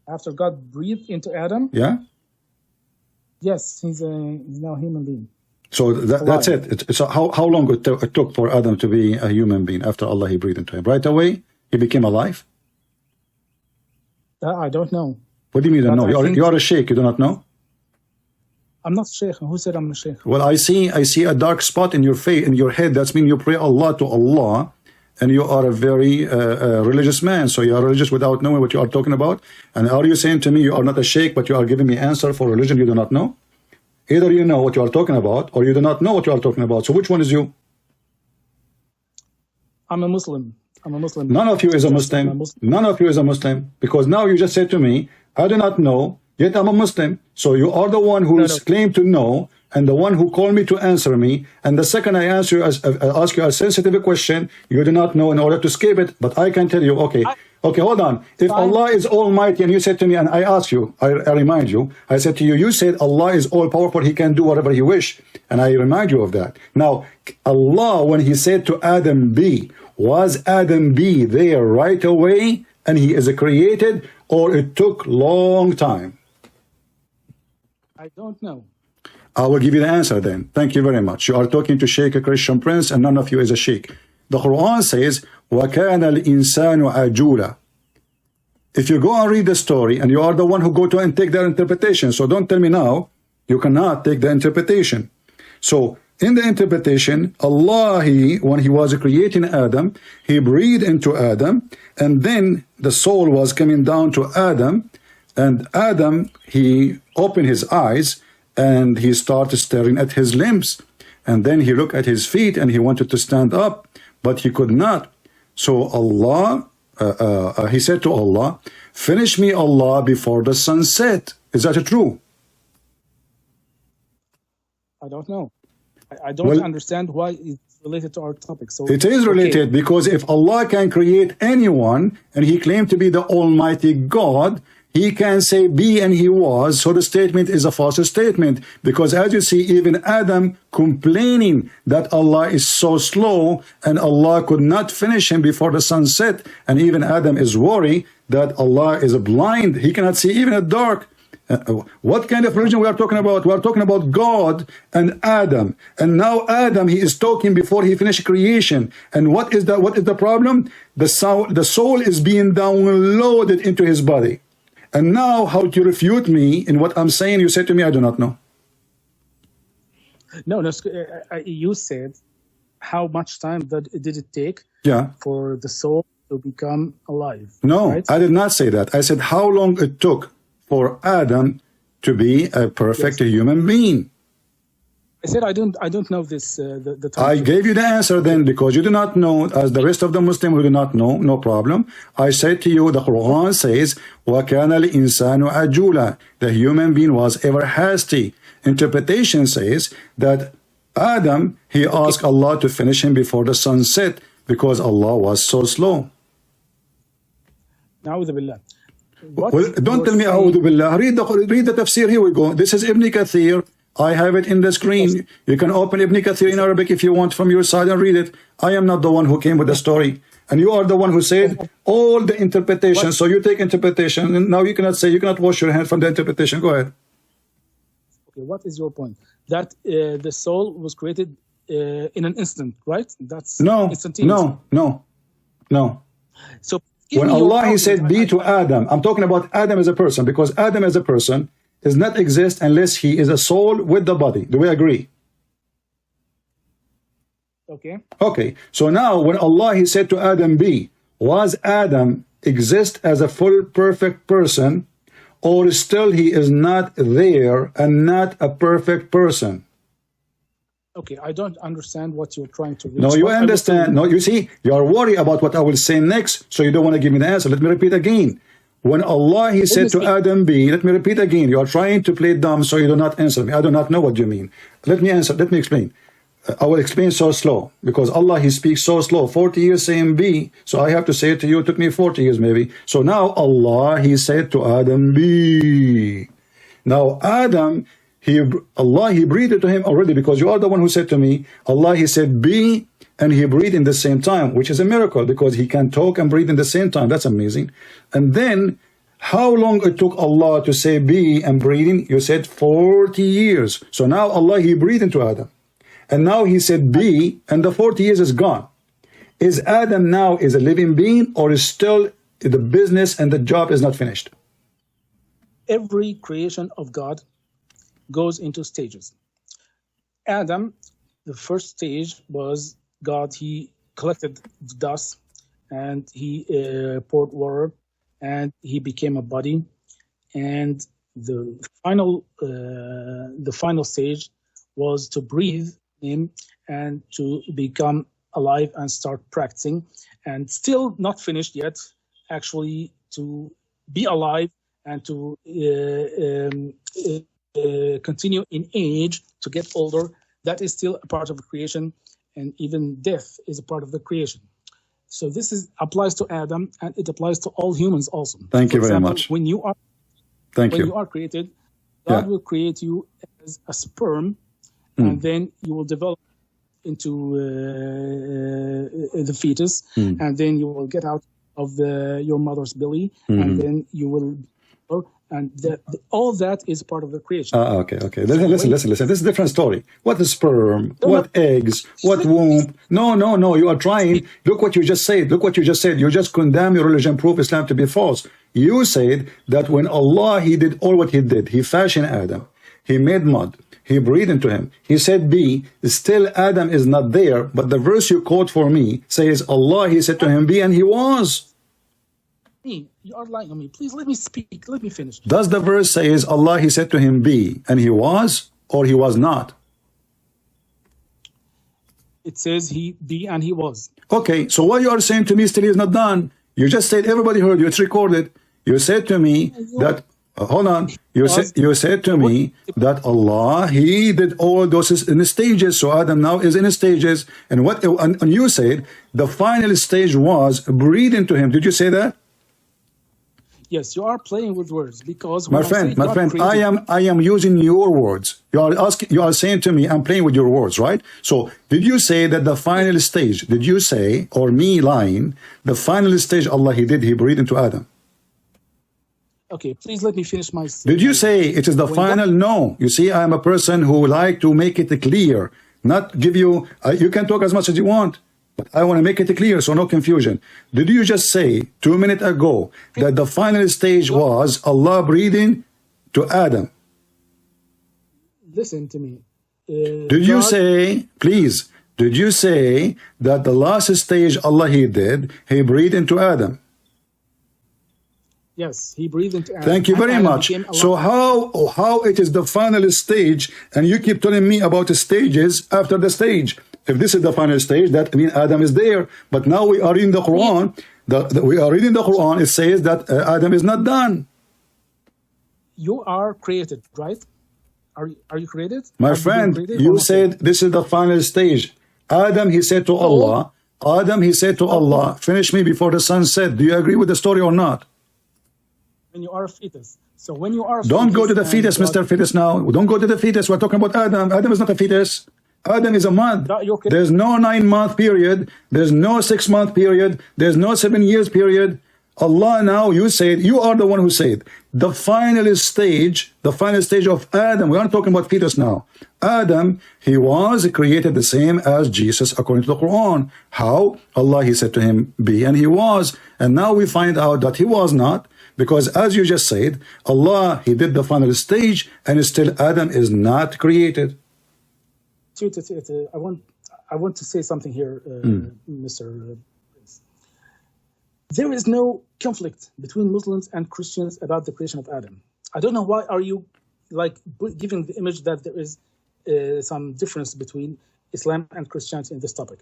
Speaker 2: After God breathed into Adam?
Speaker 1: Yeah?
Speaker 2: Yes, he's now a human being.
Speaker 1: So that's it. So how long it took for Adam to be a human being after Allah, he breathed into him? Right away, he became alive?
Speaker 2: I don't know.
Speaker 1: What do you mean you don't know? You are a sheikh, you do not know?
Speaker 2: I'm not sheikh. Who said I'm a sheikh?
Speaker 1: Well, I see a dark spot in your face, in your head. That's mean you pray Allah to Allah, and you are a very religious man. So you are religious without knowing what you are talking about. And are you saying to me you are not a sheikh, but you are giving me answer for religion you do not know? Either you know what you are talking about, or you do not know what you are talking about. So which one is you?
Speaker 2: I'm a Muslim. I'm a Muslim.
Speaker 1: None of you is a Muslim. None of you is a Muslim. Because now you just said to me, I do not know, yet I'm a Muslim. So you are the one who is claimed to know, and the one who called me to answer me. And the second I ask you a sensitive question, you do not know in order to escape it. But I can tell you, okay, hold on. If Allah is almighty, and you said to me, and I ask you, I remind you, I said to you, you said Allah is all powerful, he can do whatever he wish. And I remind you of that. Now, Allah, when he said to Adam be, was Adam be there right away, and he is created, or it took long time?
Speaker 2: I don't know.
Speaker 1: I will give you the answer then. Thank you very much. You are talking to Sheikh, a Christian prince, and none of you is a Sheikh. The Quran says, وَكَانَ الْإِنسَانُ عَجُولًا. If you go and read the story, and you are the one who go to and take their interpretation, so don't tell me now, you cannot take the interpretation. So, in the interpretation, Allah, when he was creating Adam, he breathed into Adam, and then the soul was coming down to Adam, and Adam, he opened his eyes, and he started staring at his limbs. And then he looked at his feet, and he wanted to stand up, but he could not. So Allah, he said to Allah, finish me, Allah, before the sun set. Is that true?
Speaker 2: I don't know. I don't understand why it's related to our topic. So
Speaker 1: it is related, because if Allah can create anyone, and he claimed to be the Almighty God, he can say be and he was, so the statement is a false statement, because as you see, even Adam complaining that Allah is so slow and Allah could not finish him before the sun set, and even Adam is worried that Allah is blind, he cannot see even at dark. What kind of religion we are talking about? We are talking about God and Adam, and now Adam, he is talking before he finished creation. And what is the problem? The soul is being downloaded into his body. And now, how to refute me in what I'm saying? You say to me, I do not know.
Speaker 2: No, you said how much time did it take for the soul to become alive?
Speaker 1: No,
Speaker 2: right?
Speaker 1: I did not say that. I said how long it took for Adam to be a perfect human being.
Speaker 2: I said I don't know this. The time.
Speaker 1: I gave you the answer then, because you do not know, as the rest of the Muslims who do not know, no problem. I said to you, the Quran says, وَكَانَ الْإِنسَانُ عَجُولًا. The human being was ever hasty. Interpretation says that Adam, he asked Allah to finish him before the sun set, because Allah was so slow.
Speaker 2: Na'udhu billah.
Speaker 1: Well, don't tell me A'udhu Billah. Read the tafsir. Here we go. This is Ibn Kathir. I have it in the screen. You can open Ibn Kathir in Arabic if you want from your side and read it. I am not the one who came with the story. And you are the one who said all the interpretation. So you take interpretation, and now you cannot wash your hand from the interpretation. Go ahead.
Speaker 2: Okay, what is your point? That the soul was created in an instant, right? That's instantaneous.
Speaker 1: No.
Speaker 2: So
Speaker 1: when Allah, he said be to Adam, I'm talking about Adam as a person, because Adam as a person does not exist unless he is a soul with the body. Do we agree? Okay. So now when Allah, he said to Adam be, was Adam exist as a full perfect person, or still he is not there and not a perfect person?
Speaker 2: Okay, I don't understand what you're trying to reach.
Speaker 1: No, you understand. No, you see, you are worried about what I will say next, so you don't want to give me the answer. Let me repeat again. When Allah, he said to Adam be, let me repeat again. You are trying to play dumb, so you do not answer me. I do not know what you mean. Let me answer. Let me explain. I will explain so slow, because Allah, he speaks so slow. 40 years saying be, so I have to say it to you. It took me 40 years maybe. So now Allah, he said to Adam be. Now Adam, Allah, he breathed to him already, because you are the one who said to me, Allah, he said be, and he breathed in the same time, which is a miracle, because he can talk and breathe in the same time. That's amazing. And then how long it took Allah to say be and breathing? You said 40 years. So now Allah, he breathed into Adam, and now he said be, and the 40 years is gone. Is Adam now is a living being, or is still the business and the job is not finished?
Speaker 2: Every creation of God goes into stages. Adam, the first stage was God, he collected the dust and he poured water and he became a body. And the final stage was to breathe him and to become alive and start practicing, and still not finished yet, actually to be alive and to continue in age, to get older. That is still a part of the creation, and even death is a part of the creation. So this applies to Adam, and it applies to all humans also.
Speaker 1: Thank you very much.
Speaker 2: When you are created, God will create you as a sperm, and then you will develop into the fetus, and then you will get out of your mother's belly, and then you will. And all that is part of the creation.
Speaker 1: Okay. Listen. This is a different story. What is sperm? What eggs? What womb? No. You are trying. Look what you just said. You just condemn your religion, prove Islam to be false. You said that when Allah, he did all what he did, he fashioned Adam, he made mud, he breathed into him, he said be, still Adam is not there. But the verse you quote for me says Allah, he said to him be, and he was.
Speaker 2: You are lying on me. Please let me speak. Let me finish.
Speaker 1: Does the verse say is Allah, he said to him be, and he was, or he was not?
Speaker 2: It says he be and he was.
Speaker 1: Okay, so what you are saying to me still is not done. You just said, everybody heard you, it's recorded. You said to me that, hold on, you said to me that Allah, he did all those in the stages, so Adam now is in the stages. And and you said the final stage was breathe into him. Did you say that?
Speaker 2: Yes, you are playing with words because
Speaker 1: My
Speaker 2: when I say
Speaker 1: friend,
Speaker 2: God created,
Speaker 1: I am using your words. You are saying to me, I'm playing with your words, right? So did you say that the final stage, did you say, or me lying, the final stage Allah He breathed into Adam?
Speaker 2: okay, please let me finish my.
Speaker 1: Did you say it is the
Speaker 2: When
Speaker 1: final?
Speaker 2: God,
Speaker 1: No. You see, I am a person who like to make it clear, not give you, you can talk as much as you want, but I want to make it clear so no confusion. Did you just say 2 minutes ago that the final stage was Allah breathing to Adam?
Speaker 2: listen to me.
Speaker 1: Did you
Speaker 2: God,
Speaker 1: say, please, did you say that the last stage Allah He breathed into Adam?
Speaker 2: yes, He breathed into Adam.
Speaker 1: Thank you
Speaker 2: and
Speaker 1: very
Speaker 2: Adam
Speaker 1: much.
Speaker 2: became
Speaker 1: So
Speaker 2: alive.
Speaker 1: how it is the final stage, and you keep telling me about the stages after the stage? If this is the final stage, that means Adam is there. But now we are reading the Quran. We are reading the Quran. It says that Adam is not done.
Speaker 2: You are created, right? Are you created?
Speaker 1: My
Speaker 2: Have you been
Speaker 1: friend,
Speaker 2: created or
Speaker 1: you
Speaker 2: not
Speaker 1: said
Speaker 2: yet?
Speaker 1: this is the final stage. Adam, he said to
Speaker 2: No,
Speaker 1: Allah, Adam, he said to
Speaker 2: no.
Speaker 1: Allah, finish me before the sun set. Do you agree with the story or not?
Speaker 2: When you are a fetus. So when you are a
Speaker 1: Don't go to the
Speaker 2: and
Speaker 1: fetus,
Speaker 2: God,
Speaker 1: Mr. Fetus now. Don't go to the fetus. We're talking about Adam. Adam is not a fetus. Adam is a month.
Speaker 2: God, you're created.
Speaker 1: There's no 9-month period. There's no 6-month period. There's no 7 years period. Allah now, you said, you are the one who said, the final stage of Adam, we aren't talking about fetus now. Adam, he was created the same as Jesus according to the Quran. How? Allah, he said to him, be, and he was. And now we find out that he was not, because as you just said, Allah, he did the final stage, and still Adam is not created.
Speaker 2: I want to say something here, Mr. Prince. There is no conflict between Muslims and Christians about the creation of Adam. I don't know why are you giving the image that there is some difference between Islam and Christianity in this topic.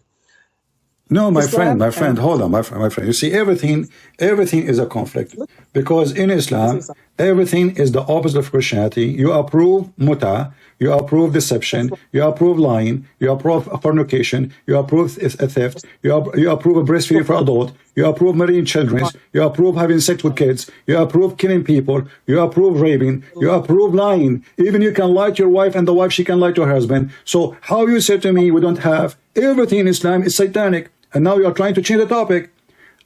Speaker 1: No, my
Speaker 2: Islam
Speaker 1: friend, hold on, my friend. You see, everything is a conflict. Because in Islam, everything is the opposite of Christianity. You approve muta, you approve deception, you approve lying, you approve fornication, you approve theft, you approve breastfeeding for adult, you approve marrying children, you approve having sex with kids, you approve killing people, you approve raping, you approve lying. Even you can lie to your wife and the wife, she can lie to her husband. So how you say to me we don't have everything in Islam is satanic? And now you are trying to change the topic.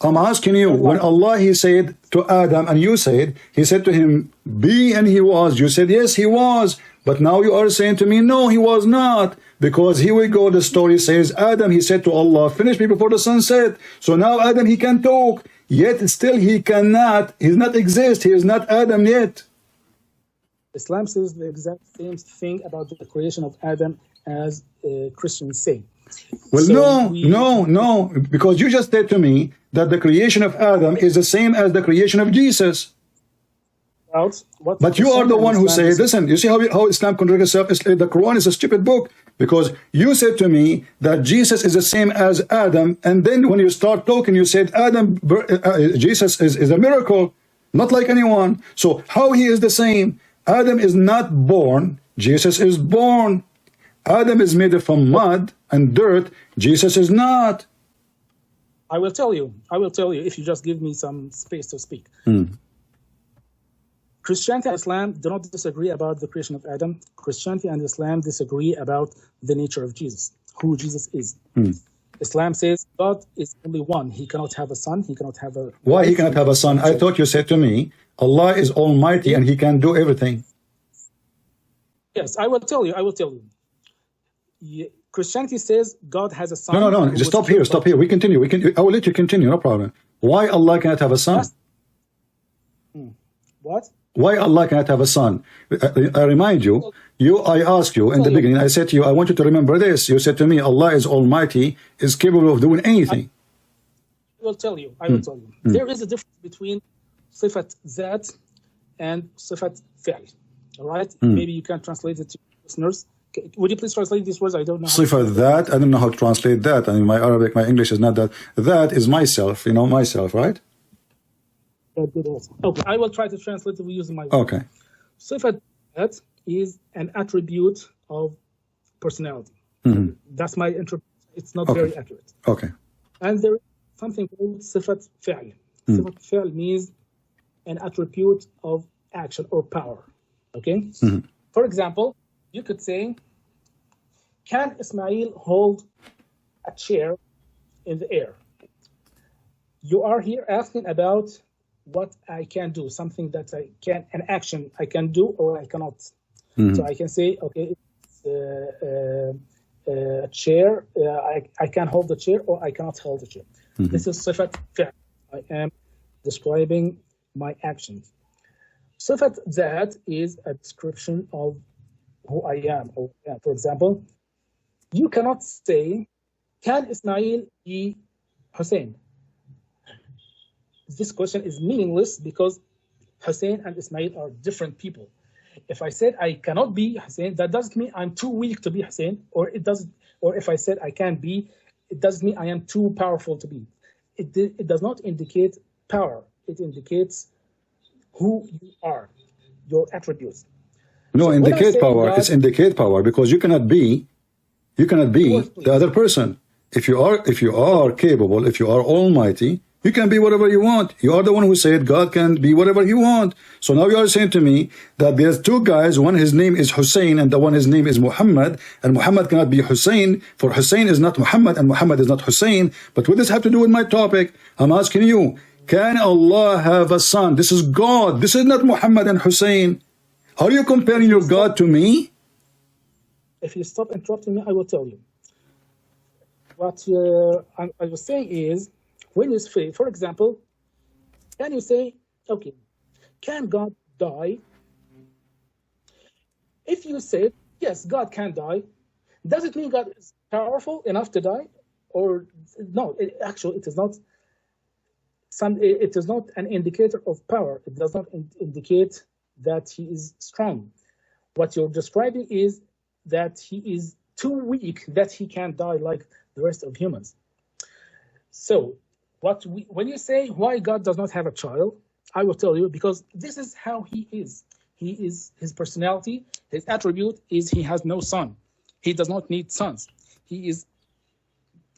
Speaker 1: I'm asking you, when Allah, he said to Adam, and you said, he said to him, be, and he was. You said, yes, he was. But now you are saying to me, no, he was not. Because here we go, the story says, Adam, he said to Allah, finish me before the sun set. So now Adam, he can talk. Yet still he cannot, he does not exist. He is not Adam yet.
Speaker 2: Islam says the exact same thing about the creation of Adam as Christians say.
Speaker 1: Well,
Speaker 2: So
Speaker 1: no, because you just said to me that the creation of Adam is the same as the creation of Jesus. But you are the one who said, listen, you see how Islam contradicts itself? The Quran is a stupid book, because you said to me that Jesus is the same as Adam, and then when you start talking, you said Jesus is a miracle, not like anyone. So how he is the same? Adam is not born, Jesus is born. Adam is made from mud and dirt, Jesus is not.
Speaker 2: I will tell you if you just give me some space to speak. Christianity and Islam do not disagree about the creation of Adam. Christianity and Islam disagree about the nature of Jesus, who Jesus is. Islam says God is only one. He cannot have a son. He cannot have a...
Speaker 1: Why he cannot have a son? I thought you said to me, Allah is almighty and he can do everything.
Speaker 2: Yes, I will tell you. Christianity says God has a son.
Speaker 1: No. Just stop here. We continue. I will let you continue. No problem. Why Allah cannot have a son?
Speaker 2: What?
Speaker 1: Why Allah cannot have a son? I remind you. I asked you in the beginning. I said to you, I want you to remember this. You said to me, Allah is almighty, is capable of doing anything.
Speaker 2: I will tell you. There is a difference between sifat zat and sifat fi'l. All right? Maybe you can translate it to listeners. Would you please translate these words? I don't know.
Speaker 1: Sifat that, I don't know how to translate that. I mean, my Arabic, my English is not that. That is myself, myself, right?
Speaker 2: Okay, I will try to translate it using my words.
Speaker 1: Okay.
Speaker 2: Sifat that is an attribute of personality. That's my interpretation. It's not very accurate.
Speaker 1: Okay.
Speaker 2: And there is something called sifat fi'l. Sifat fi'l means an attribute of action or power. Okay? For example, you could say, can Ismail hold a chair in the air? You are here asking about what I can do, something that I can, an action I can do or I cannot. So I can say, okay, it's a chair, I can hold the chair or I cannot hold the chair. This is صفة فعل. I am describing my actions. صفة ذات is a description of who I am. For example, you cannot say, can Ismail be Hussein? This question is meaningless because Hussein and Ismail are different people. If I said I cannot be Hussein, that doesn't mean I'm too weak to be Hussein, or it doesn't. Or if I said I can't be, it doesn't mean I am too powerful to be. It does not indicate power. It indicates who you are, your attributes.
Speaker 1: No,
Speaker 2: So when I
Speaker 1: indicate
Speaker 2: say
Speaker 1: power.
Speaker 2: God,
Speaker 1: It's indicate power because you cannot be the other person. If you are capable, if you are almighty, you can be whatever you want. You are the one who said God can be whatever he wants. So now you are saying to me that there's two guys, one his name is Hussein and the one his name is Muhammad, and Muhammad cannot be Hussein, for Hussein is not Muhammad and Muhammad is not Hussein. But what does this have to do with my topic? I'm asking you, can Allah have a son? This is God. This is not Muhammad and Hussein. Are you comparing your God to me?
Speaker 2: if you stop interrupting me, I will tell you. What I was saying is, when you say, for example, can you say, okay, can God die? If you say, yes, God can die, does it mean God is powerful enough to die? Or no, actually, it is not. It is not an indicator of power. It does not indicate that he is strong. What you're describing is that he is too weak that he can't die like the rest of humans. So, when you say why God does not have a child, I will tell you, because this is how he is. He is, his personality, his attribute is he has no son. He does not need sons. He is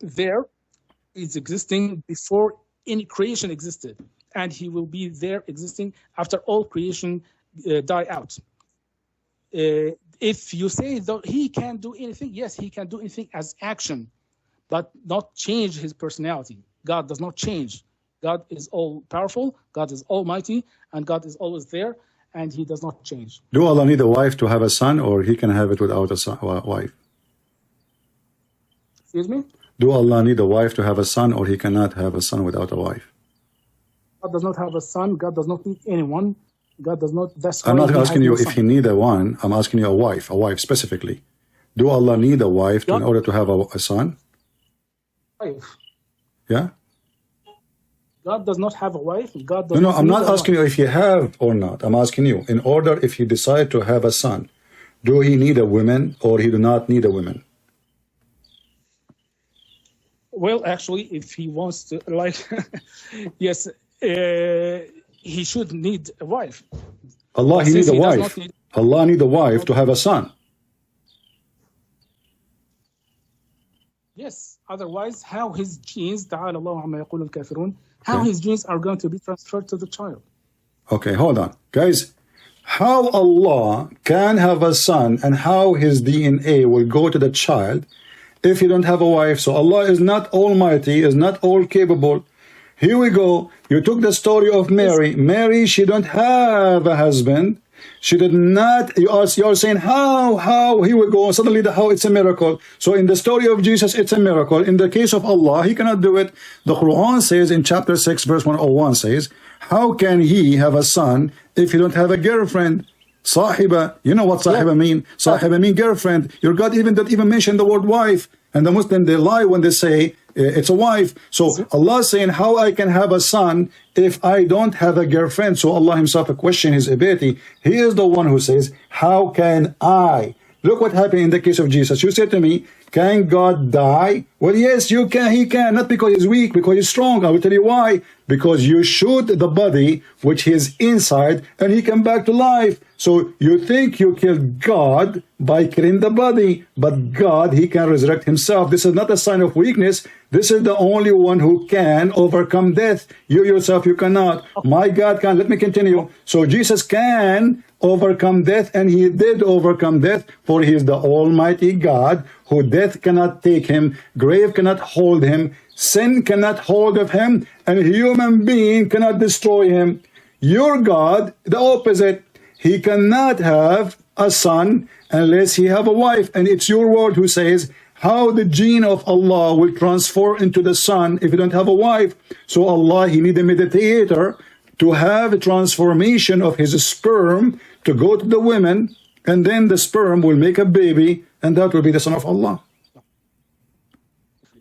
Speaker 2: there, is existing before any creation existed, and he will be there existing after all creation die out. If you say that he can do anything, yes, he can do anything as action, but not change his personality. God does not change. God is all powerful, God is almighty, and God is always there, and he does not change.
Speaker 1: Do Allah need a wife to have a son, or he can have it without a wife?
Speaker 2: Excuse me?
Speaker 1: Do Allah need a wife to have a son, or he cannot have a son without a wife?
Speaker 2: God does not have a son. God does not need anyone. God does not. That's
Speaker 1: I'm not asking you
Speaker 2: no
Speaker 1: if he need a one. I'm asking you a wife specifically. Do Allah need a wife in order to have a son?
Speaker 2: Wife.
Speaker 1: Yeah?
Speaker 2: God does not have a wife. God does
Speaker 1: No,
Speaker 2: not
Speaker 1: I'm
Speaker 2: need
Speaker 1: not
Speaker 2: a
Speaker 1: asking
Speaker 2: wife.
Speaker 1: you if he have or not. I'm asking you, in order if he decide to have a son, do he need a woman or he do not need a woman?
Speaker 2: Well, actually, if he wants to, like, yes, he should need a wife.
Speaker 1: Allah, he
Speaker 2: Since
Speaker 1: need a
Speaker 2: he does
Speaker 1: wife.
Speaker 2: not need-
Speaker 1: Allah need a wife to have a son.
Speaker 2: Yes, otherwise, how his genes, تعالى الله عما يقول الكافرون, how his genes are going to be transferred to the child.
Speaker 1: Okay, hold on. Guys, how Allah can have a son and how his DNA will go to the child if he don't have a wife? So Allah is not almighty, is not all capable. Here we go. You took the story of Mary. Mary, she don't have a husband. She did not. You are saying how? Here we go. Suddenly how it's a miracle. So in the story of Jesus, it's a miracle. In the case of Allah, he cannot do it. The Quran says in chapter 6, verse 101 says, how can he have a son if he don't have a girlfriend? Sahiba. You know what sahiba mean? Sahiba mean girlfriend. Your God don't even mention the word wife. And the Muslim, they lie when they say it's a wife. So Allah is saying, how I can have a son if I don't have a girlfriend? So Allah himself question his ability. He is the one who says, how can I? Look what happened in the case of Jesus. You said to me, can God die? Well, yes, you can. He can. Not because he's weak, because he's strong. I will tell you why. because you shoot the body which is inside and he come back to life. So you think you killed God by killing the body, but God, he can resurrect himself. This is not a sign of weakness. This is the only one who can overcome death. You yourself, you cannot. My God can. Let me continue. So Jesus can overcome death, and he did overcome death, for he is the Almighty God, who death cannot take him, grave cannot hold him, sin cannot hold of him, and a human being cannot destroy him. Your God, the opposite. He cannot have a son unless he have a wife. And it's your word who says how the gene of Allah will transfer into the son if you don't have a wife. So Allah, he need a mediator to have a transformation of his sperm to go to the women, and then the sperm will make a baby, and that will be the son of Allah.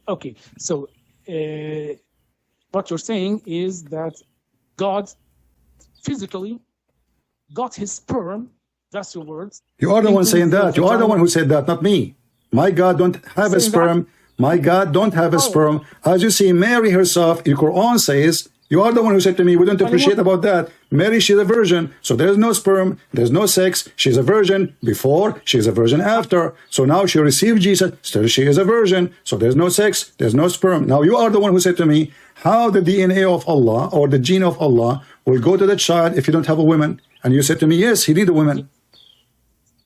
Speaker 2: Okay, so what you're saying is that God physically got his sperm, that's your words.
Speaker 1: You are the one saying that. You are the one who said that, not me. My God don't have a sperm. My God don't have a sperm. As you see, Mary herself, the Quran says, you are the one who said to me, we don't appreciate about that. Mary, she's a virgin. So there's no sperm, there's no sex. She's a virgin before, she's a virgin after. So now she received Jesus, still she is a virgin. So there's no sex, there's no sperm. Now you are the one who said to me, how the DNA of Allah or the gene of Allah will go to the child if you don't have a woman. And you said to me, yes, he need a woman.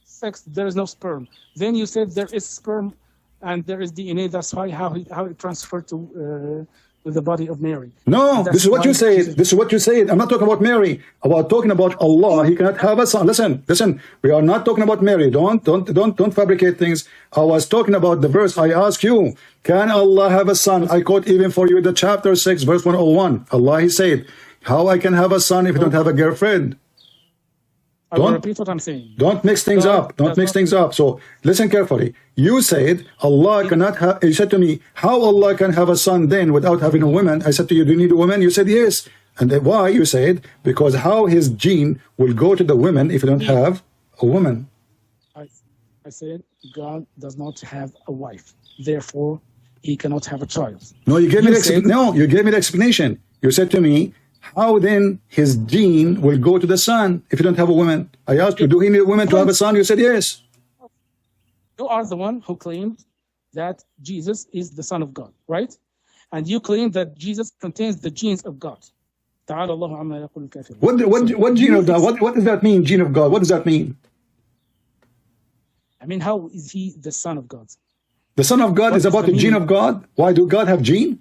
Speaker 2: Sex, there is no sperm. Then you said there is sperm and there is DNA. That's why how it transferred to the body of Mary.
Speaker 1: No, this is what you said. This is what you said. I'm not talking about Mary. I'm talking about Allah. He cannot have a son. Listen. We are not talking about Mary. Don't fabricate things. I was talking about the verse. I ask you, can Allah have a son? I quote even for you the chapter 6, verse 101. Allah, he said, how I can have a son if you don't have a girlfriend?
Speaker 2: I will repeat what I'm saying.
Speaker 1: Don't mix things up. Don't mix things up. So listen carefully. You said Allah cannot have. You said to me, how Allah can have a son then without having a woman? I said to you, do you need a woman? You said yes. And then why? You said because how his gene will go to the women if you don't have a woman.
Speaker 2: I said God does not have a wife, therefore he cannot have a child.
Speaker 1: No, you gave me the explanation. You said to me, how then his gene will go to the son if you don't have a woman? I asked you, do he need a woman to have a son? You said yes.
Speaker 2: You are the one who claimed that Jesus is the Son of God, right? And you claim that Jesus contains the genes of God.
Speaker 1: What gene of God? What does that mean, gene of God? What does that mean?
Speaker 2: I mean, how is he the Son of God?
Speaker 1: The Son of God is about the gene of God? Why do God have gene?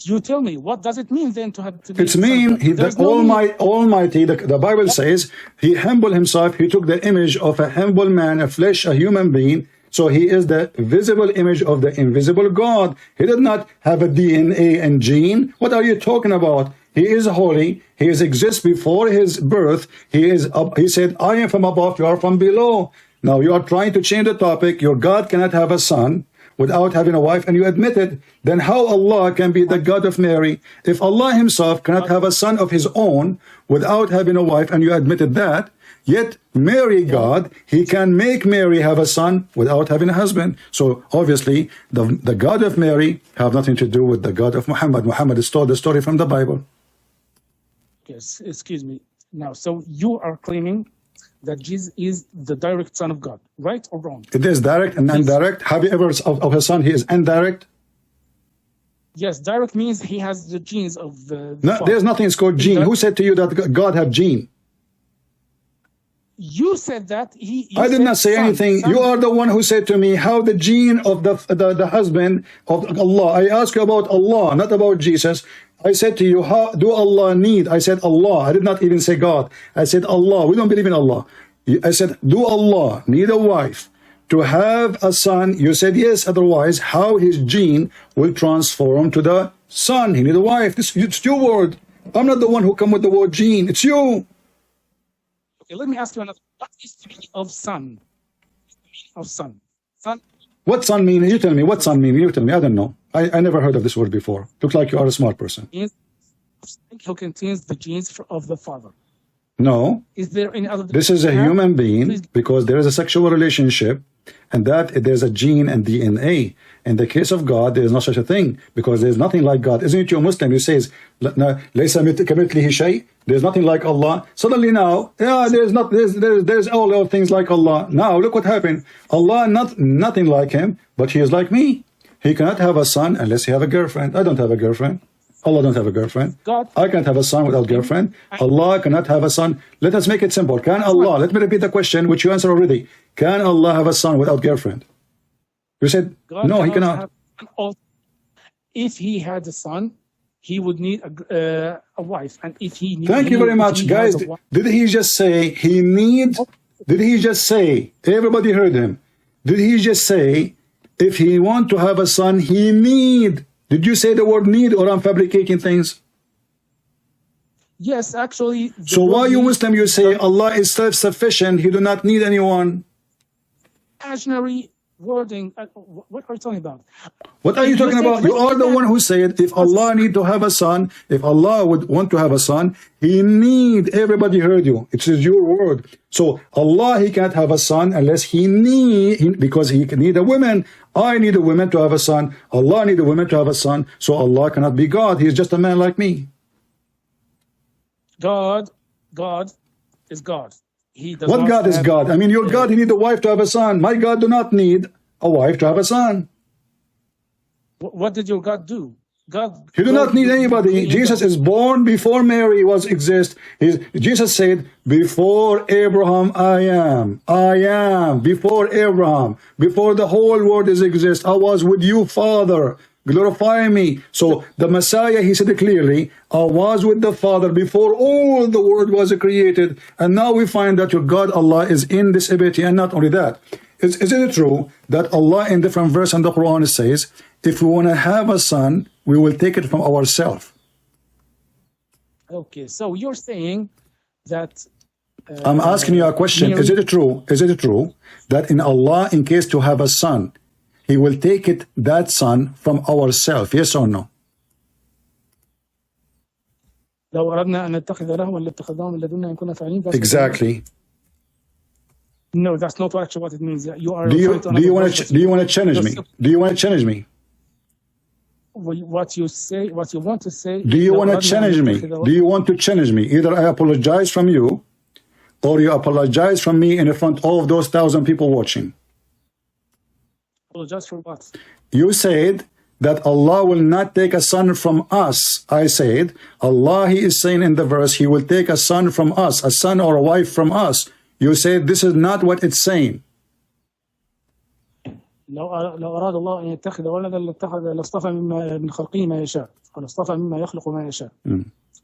Speaker 2: You tell me, what does it mean then to have to be?
Speaker 1: It's mean he, the Almighty, the Bible says, he humbled himself, he took the image of a humble man, a flesh, a human being. So he is the visible image of the invisible God. He did not have a DNA and gene. What are you talking about? He is holy. He exists before his birth. He said, I am from above, you are from below. Now you are trying to change the topic. Your God cannot have a son without having a wife, and you admit it. Then how Allah can be the God of Mary? If Allah himself cannot have a son of his own without having a wife, and you admitted that, yet Mary, God, he can make Mary have a son without having a husband. So obviously the God of Mary have nothing to do with the God of Muhammad. Muhammad is told the story from the Bible.
Speaker 2: Yes, excuse me. Now, so you are claiming that Jesus is the direct Son of God, right or wrong?
Speaker 1: It is direct and indirect. Have you ever of a son, he is indirect?
Speaker 2: Yes, direct means he has the genes of the
Speaker 1: no, there's nothing called gene. Who said to you that God have gene?
Speaker 2: You said that
Speaker 1: I did not say anything. You are the one who said to me how the gene of the husband of Allah. I asked you about Allah, not about Jesus. I said to you, how do Allah need? I said Allah. I did not even say God. I said Allah. We don't believe in Allah. I said, do Allah need a wife to have a son? You said yes. Otherwise, how his gene will transform to the son? He need a wife. It's your word. I'm not the one who come with the word gene. It's you.
Speaker 2: Okay, let me ask you another. What is the meaning of son? Of son. Son.
Speaker 1: What son mean? You tell me. What son mean? You tell me. I don't know. I never heard of this word before. Looks like you are a smart person.
Speaker 2: Who contains the genes of the father?
Speaker 1: No.
Speaker 2: Is there any other?
Speaker 1: This is a human being because there is a sexual relationship and that there's a gene and DNA. In the case of God, there is no such a thing, because there's nothing like God. Isn't it you a Muslim? You says, there's nothing like Allah. Suddenly now, yeah, there's all things like Allah. Now look what happened. Allah nothing like him, but he is like me. He cannot have a son unless he have a girlfriend. I don't have a girlfriend. Allah don't have a girlfriend.
Speaker 2: God.
Speaker 1: I can't have a son without girlfriend. Allah cannot have a son. Let us make it simple. Can Allah, let me repeat the question, which you answered already. Can Allah have a son without girlfriend? You said,
Speaker 2: God
Speaker 1: no, he cannot.
Speaker 2: If he had a son, he would need a wife. And if he needs,
Speaker 1: thank you very much, guys. Did he just say he needs? Did he just say, everybody heard him, did he just say, if he want to have a son, he need? Did you say the word need, or I'm fabricating things?
Speaker 2: Yes, actually.
Speaker 1: So why you Muslim, you say Allah is self-sufficient, he do not need anyone?
Speaker 2: Imaginary wording. What are you talking about?
Speaker 1: What are you talking about? You are the one who said if Allah need to have a son, if Allah would want to have a son, he need. Everybody heard you. It is your word. So Allah, he can't have a son unless he need, because he can need a woman. I need a woman to have a son. Allah need a woman to have a son. So Allah cannot be God. He is just a man like me.
Speaker 2: God is God. He does
Speaker 1: what
Speaker 2: not
Speaker 1: God is God? I mean, your God, he need a wife to have a son. My God do not need a wife to have a son.
Speaker 2: What did your God do?
Speaker 1: He do not need anybody. Jesus is born before Mary was exist. Jesus said, before Abraham I am. I am before Abraham. Before the whole world is exist, I was with you, Father. Glorify me. So the Messiah, he said it clearly, I was with the Father before all the world was created. And now we find that your God Allah is in this ability. And not only that, is it true that Allah in different verse in the Quran says, if we want to have a son, we will take it from ourselves?
Speaker 2: Okay, so you're saying that
Speaker 1: I'm asking you a question. Is it true that in Allah, in case to have a son, he will take that son from ourselves? Yes or no? Exactly.
Speaker 2: No, that's not actually what it means. You are.
Speaker 1: Do you want to challenge me? Do you want to challenge me?
Speaker 2: What you say, what you want to say.
Speaker 1: Do you want to challenge me? Do you want to challenge me? Either I apologize from you, or you apologize from me in front of those 1,000 people watching.
Speaker 2: Apologize for what?
Speaker 1: You said that Allah will not take a son from us. I said, Allah, he is saying in the verse, he will take a son from us, a son or a wife from us. You said this is not what it's saying.
Speaker 2: لو أراد الله أن يتخذ ولدا لاصطفى من خلقه ما يشاء لاصطفى مما يخلق ما يشاء.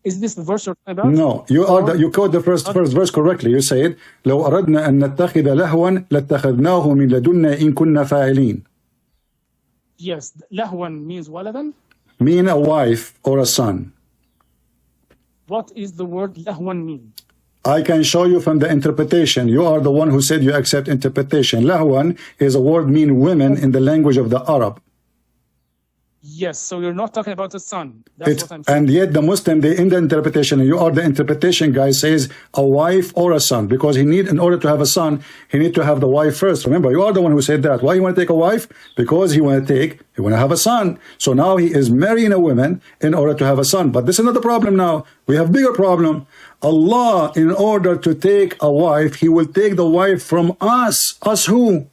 Speaker 2: Is this the verse you're talking about?
Speaker 1: No, you quote the first verse correctly. You said لو أردنا أن نتخذ لهوا لاتخذناه من لدنا إن كنا فاعلين.
Speaker 2: Yes, لهوا means ولدا.
Speaker 1: Mean a wife or a son.
Speaker 2: What is the word لهوا mean?
Speaker 1: I can show you from the interpretation. You are the one who said you accept interpretation. Lahwan is a word mean women in the language of the Arab.
Speaker 2: Yes, so you're not talking about the son. That's what I'm saying.
Speaker 1: And yet the Muslim, they in the interpretation, and you are the interpretation guy, says a wife or a son, because in order to have a son, he need to have the wife first. Remember, you are the one who said that. Why you want to take a wife? Because he want to have a son. So now he is marrying a woman in order to have a son. But this is not the problem now. We have bigger problem. Allah, in order to take a wife, he will take the wife from us. Us who?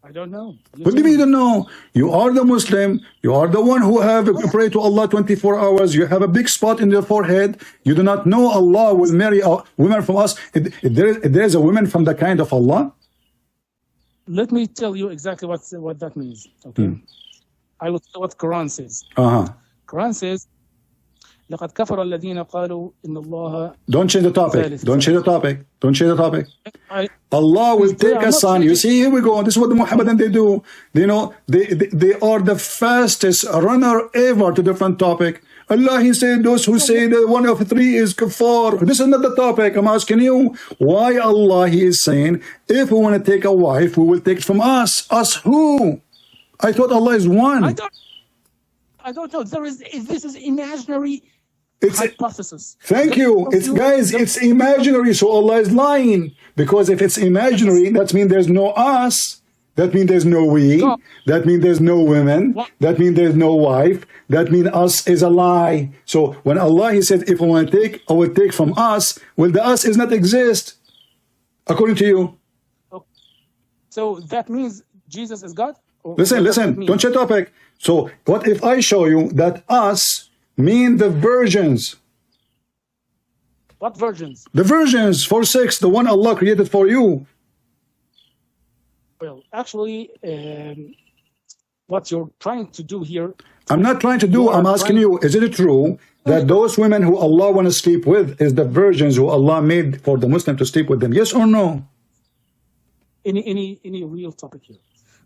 Speaker 2: I don't know.
Speaker 1: What do you mean you don't know? You are the Muslim. You are the one who have pray to Allah 24 hours. You have a big spot in your forehead. You do not know Allah will marry a woman from us. There is a woman from the kind of Allah.
Speaker 2: Let me tell you exactly what that means. Okay, I will tell what Quran says. Quran says, لقد كفر الذين قالوا إن الله.
Speaker 1: Don't change the topic. Don't change the topic. Don't change the topic. Allah will take a son. You see, here we go. This is what the Muhammadan they do. You know, they are the fastest runner ever to different topic. Allah, he said, those who say that one of three is kafar. This is not the topic. I'm asking you, why Allah, he is saying, if we want to take a wife, we will take it from us. Us who? I thought Allah is one.
Speaker 2: I don't know. This is imaginary
Speaker 1: It's
Speaker 2: hypothesis.
Speaker 1: thank you. It's guys, it's imaginary, so Allah is lying. Because if it's imaginary, that means there's no us. That means there's no we. That means there's no women. That means there's no wife. That means us is a lie. So when Allah, He said, if I want to take, I will take from us. Well, the us is not exist, according to you.
Speaker 2: So that means Jesus is God?
Speaker 1: Listen, don't change topic. So what if I show you that us mean the virgins?
Speaker 2: What virgins?
Speaker 1: The virgins for sex, the one Allah created for you.
Speaker 2: Well, actually, what you're trying to do here...
Speaker 1: I'm not trying to do, I'm asking you, is it true that those women who Allah want to sleep with is the virgins who Allah made for the Muslim to sleep with them? Yes or no?
Speaker 2: Any real topic here.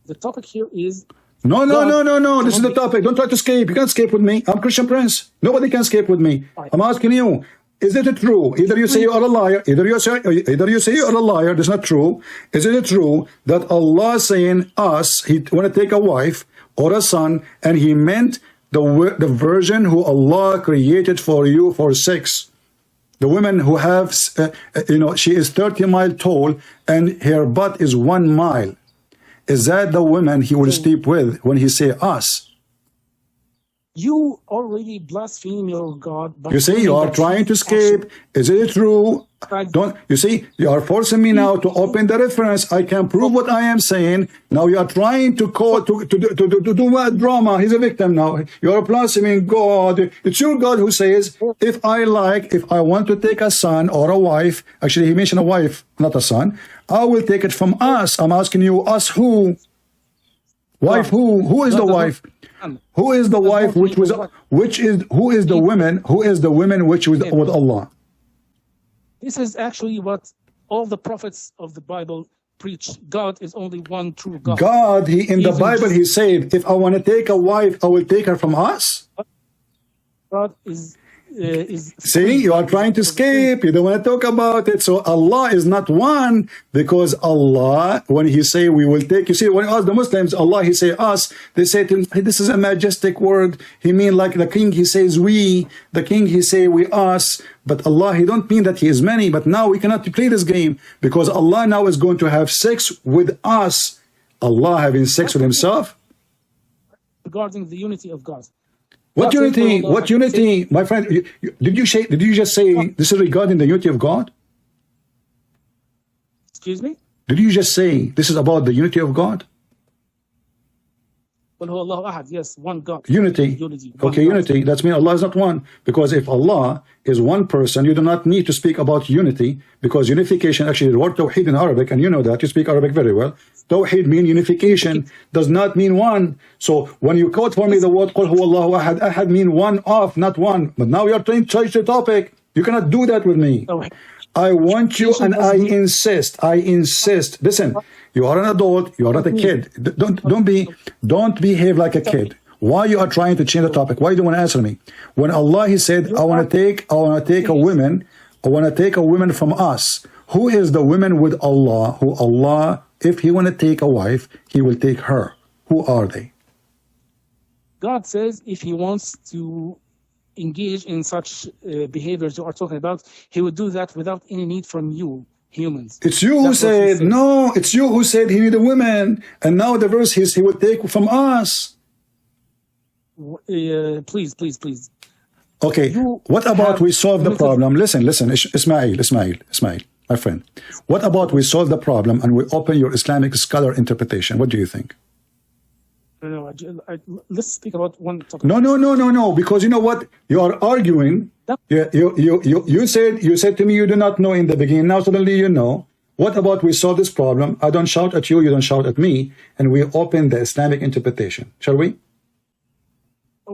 Speaker 2: The topic here is...
Speaker 1: No. This is the topic. Don't try to escape. You can't escape with me. I'm Christian Prince. Nobody can escape with me. I'm asking you, is it true? Either you say you are a liar, either you say you are a liar, that's not true. Is it true that Allah saying us, He want to take a wife or a son, and He meant the virgin who Allah created for you for sex? The women who have, she is 30 miles tall and her butt is 1 mile. Is that the women He will sleep with when He say us?
Speaker 2: You already blaspheme your God.
Speaker 1: You see, you are trying to escape. Is it true? Don't you see? You are forcing me now to open the reference. I can prove what I am saying. Now you are trying to call to do a drama. He's a victim now. You are blaspheming God. It's your God who says, if I want to take a son or a wife. Actually, He mentioned a wife, not a son. I will take it from us. I'm asking you, us who? Wife who? Who is the wife? Who is the wife who is the women which was with Allah?
Speaker 2: This is actually what all the prophets of the Bible preach. God is only one true God.
Speaker 1: God, in the Bible, He said, if I want to take a wife, I will take her from us.
Speaker 2: God is
Speaker 1: see, you are trying to escape. You don't want to talk about it. So Allah is not one, because Allah, when He say we will take, you see, when you ask the Muslims, Allah, He say us, they say to him, hey, this is a majestic word. He mean like the king, He says we, the king, He say we us. But Allah, He don't mean that He is many. But now we cannot play this game, because Allah now is going to have sex with us. Allah having sex with Himself.
Speaker 2: Regarding the unity of God.
Speaker 1: What unity? What unity, my friend? Did you just say this is regarding the unity of God?
Speaker 2: Excuse me?
Speaker 1: Did you just say this is about the unity of God?
Speaker 2: Yes, one God.
Speaker 1: Unity. Okay, unity. That means Allah is not one. Because if Allah is one person, you do not need to speak about unity, because unification, actually the word tawheed in Arabic, and you know that, you speak Arabic very well. Tawheed means unification, does not mean one. So when you quote for me the word Qul huwallahu ahad, ahad mean one of, not one. But now you are trying to change the topic. You cannot do that with me. I want you, and I insist. Listen, you are an adult, you are not a kid. Don't behave like a kid. Why you are trying to change the topic? Why you don't want to answer me? When Allah, He said, I want to take a woman from us. Who is the women with Allah? Who Allah, if He want to take a wife, He will take her. Who are they?
Speaker 2: God says if He wants to engage in such behaviors you are talking about, He would do that without any need from you, humans.
Speaker 1: It's you who said, no, it's you who said He needed women. And now the verse is He would take from us.
Speaker 2: Please.
Speaker 1: Okay, what about we solve the problem? Listen, Ismail, my friend. What about we solve the problem and we open your Islamic scholar interpretation? What do you think?
Speaker 2: No, let's speak about one topic.
Speaker 1: No, because you know what? You are arguing. You said to me you do not know in the beginning. Now suddenly you know. What about we solve this problem? I don't shout at you, you don't shout at me, and we open the Islamic interpretation. Shall we?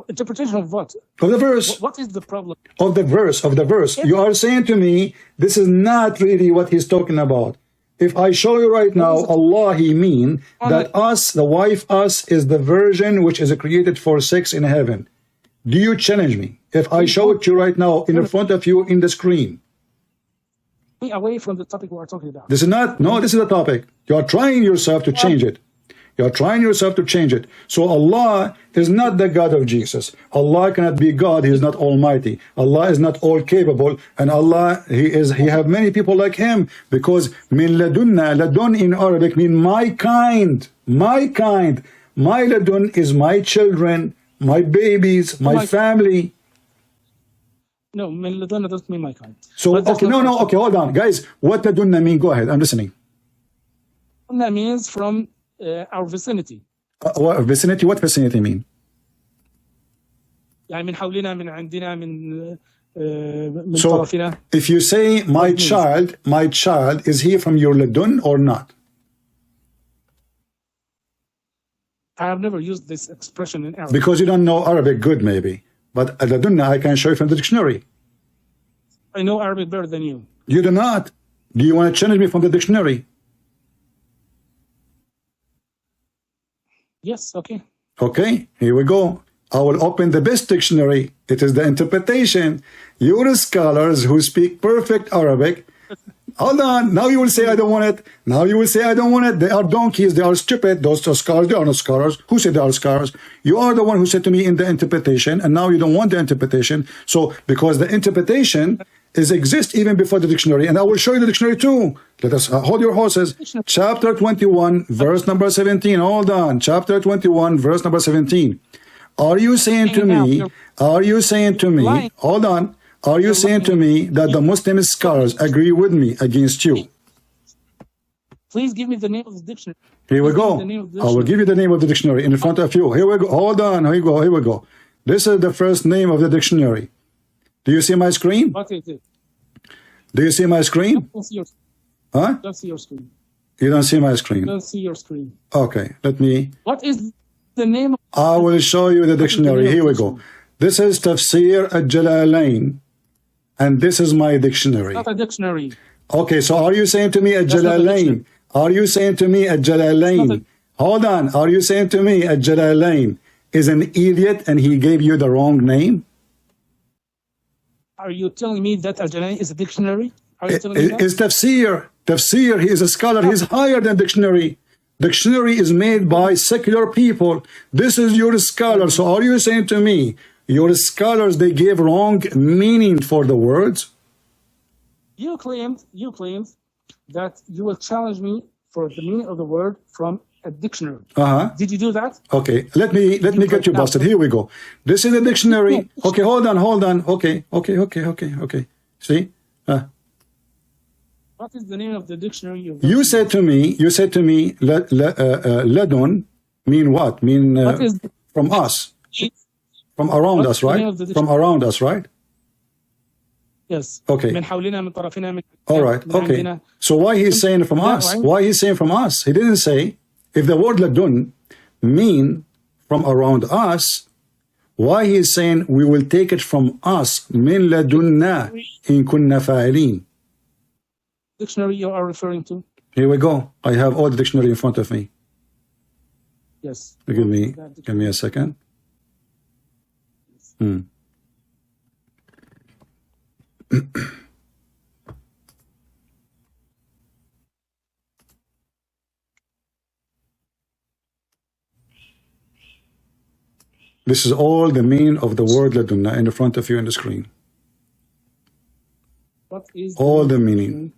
Speaker 2: Interpretation of what?
Speaker 1: Of the verse.
Speaker 2: What is the problem?
Speaker 1: Of the verse. You are saying to me, this is not really what he's talking about. If I show you right now, Allah, He mean that us, the wife, us, is the virgin which is created for sex in heaven. Do you challenge me? If I show it to you right now in front of you in the screen.
Speaker 2: Away from the topic we are talking about.
Speaker 1: This is not, no, this is the topic. You are trying yourself to change it. You're trying yourself to change it. So Allah is not the God of Jesus. Allah cannot be God. He is not almighty. Allah is not all capable. And Allah, He have many people like Him, because min ladunna, ladun in Arabic mean my kind. My kind. My ladun is my children, my babies, my family.
Speaker 2: No, min ladunna doesn't mean my kind.
Speaker 1: So, okay, no, okay, hold on. Guys, what ladunna mean? Go ahead, I'm listening.
Speaker 2: That means from our vicinity.
Speaker 1: What vicinity? What vicinity mean?
Speaker 2: يعني من حولنا من عندنا من
Speaker 1: So,
Speaker 2: طرفنا.
Speaker 1: if you say my child, is he from your ladun or not?
Speaker 2: I have never used this expression in Arabic.
Speaker 1: Because you don't know Arabic good, maybe. But ladunna I can show you from the dictionary.
Speaker 2: I know Arabic better than you.
Speaker 1: You do not. Do you want to challenge me from the dictionary?
Speaker 2: Yes, okay.
Speaker 1: Okay, here we go. I will open the best dictionary. It is the interpretation. You're scholars who speak perfect Arabic. Hold on. Now you will say I don't want it. Now you will say I don't want it. They are donkeys. They are stupid. Those are scholars. They are not scholars. Who said they are scholars? You are the one who said to me in the interpretation, and now you don't want the interpretation. So because the interpretation exists even before the dictionary, and I will show you the dictionary too. Let us hold your horses. Chapter 21, verse number 17. Hold on. Chapter 21, verse number 17. Are you saying to me? Hold on. Are you saying to me that the Muslim scholars agree with me against you?
Speaker 2: Please give me the name of the dictionary.
Speaker 1: Here we go. I will give you the name of the dictionary in front of you. Here we go. Hold on. Here we go. This is the first name of the dictionary. Do you see my screen?
Speaker 2: What is it?
Speaker 1: Do you see my screen?
Speaker 2: I don't see your,
Speaker 1: Huh?
Speaker 2: don't see your screen.
Speaker 1: You don't see my
Speaker 2: I
Speaker 1: screen.
Speaker 2: don't see your screen.
Speaker 1: Okay, let me.
Speaker 2: What is the name of
Speaker 1: I will show you the dictionary. Here we go. This is Tafsir al-Jalalain, and this is my dictionary.
Speaker 2: not a dictionary?
Speaker 1: Okay, so are you saying to me al-Jalalain? Are you saying to me al-Jalalain? Hold on. Are you saying to me al-Jalalain is an idiot and he gave you the wrong name?
Speaker 2: Are you telling me that Al-Jalalain is a dictionary? Are you telling me that?
Speaker 1: It's Tafsir. Tafsir, he is a scholar. He's higher than dictionary. Dictionary is made by secular people. This is your scholar. So are you saying to me, your scholars, they gave wrong meaning for the words?
Speaker 2: You claimed that you will challenge me for the meaning of the word from a dictionary. Did you do that?
Speaker 1: Okay, let me get you busted. Here we go. This is a dictionary. Okay, hold on. Okay. See?
Speaker 2: What is the name of the dictionary?
Speaker 1: You said to me, ladun mean what? Mean
Speaker 2: What is
Speaker 1: from us. From around us, right? From around us, right?
Speaker 2: Yes.
Speaker 1: Okay.
Speaker 2: من حولنا من طرفنا من
Speaker 1: All right.
Speaker 2: من
Speaker 1: Okay.
Speaker 2: عندنا.
Speaker 1: So why he's saying from us?
Speaker 2: right?
Speaker 1: Why he's saying from us? He didn't say, if the word ladun mean from around us, why he's saying we will take it from us, min ladunna in kunna fa'ilin.
Speaker 2: Dictionary you are referring to?
Speaker 1: Here we go. I have all the dictionary in front of me.
Speaker 2: Yes.
Speaker 1: Give me a second. This is all the meaning of the word ladunna in front of you in the screen.
Speaker 2: What is
Speaker 1: All the meaning.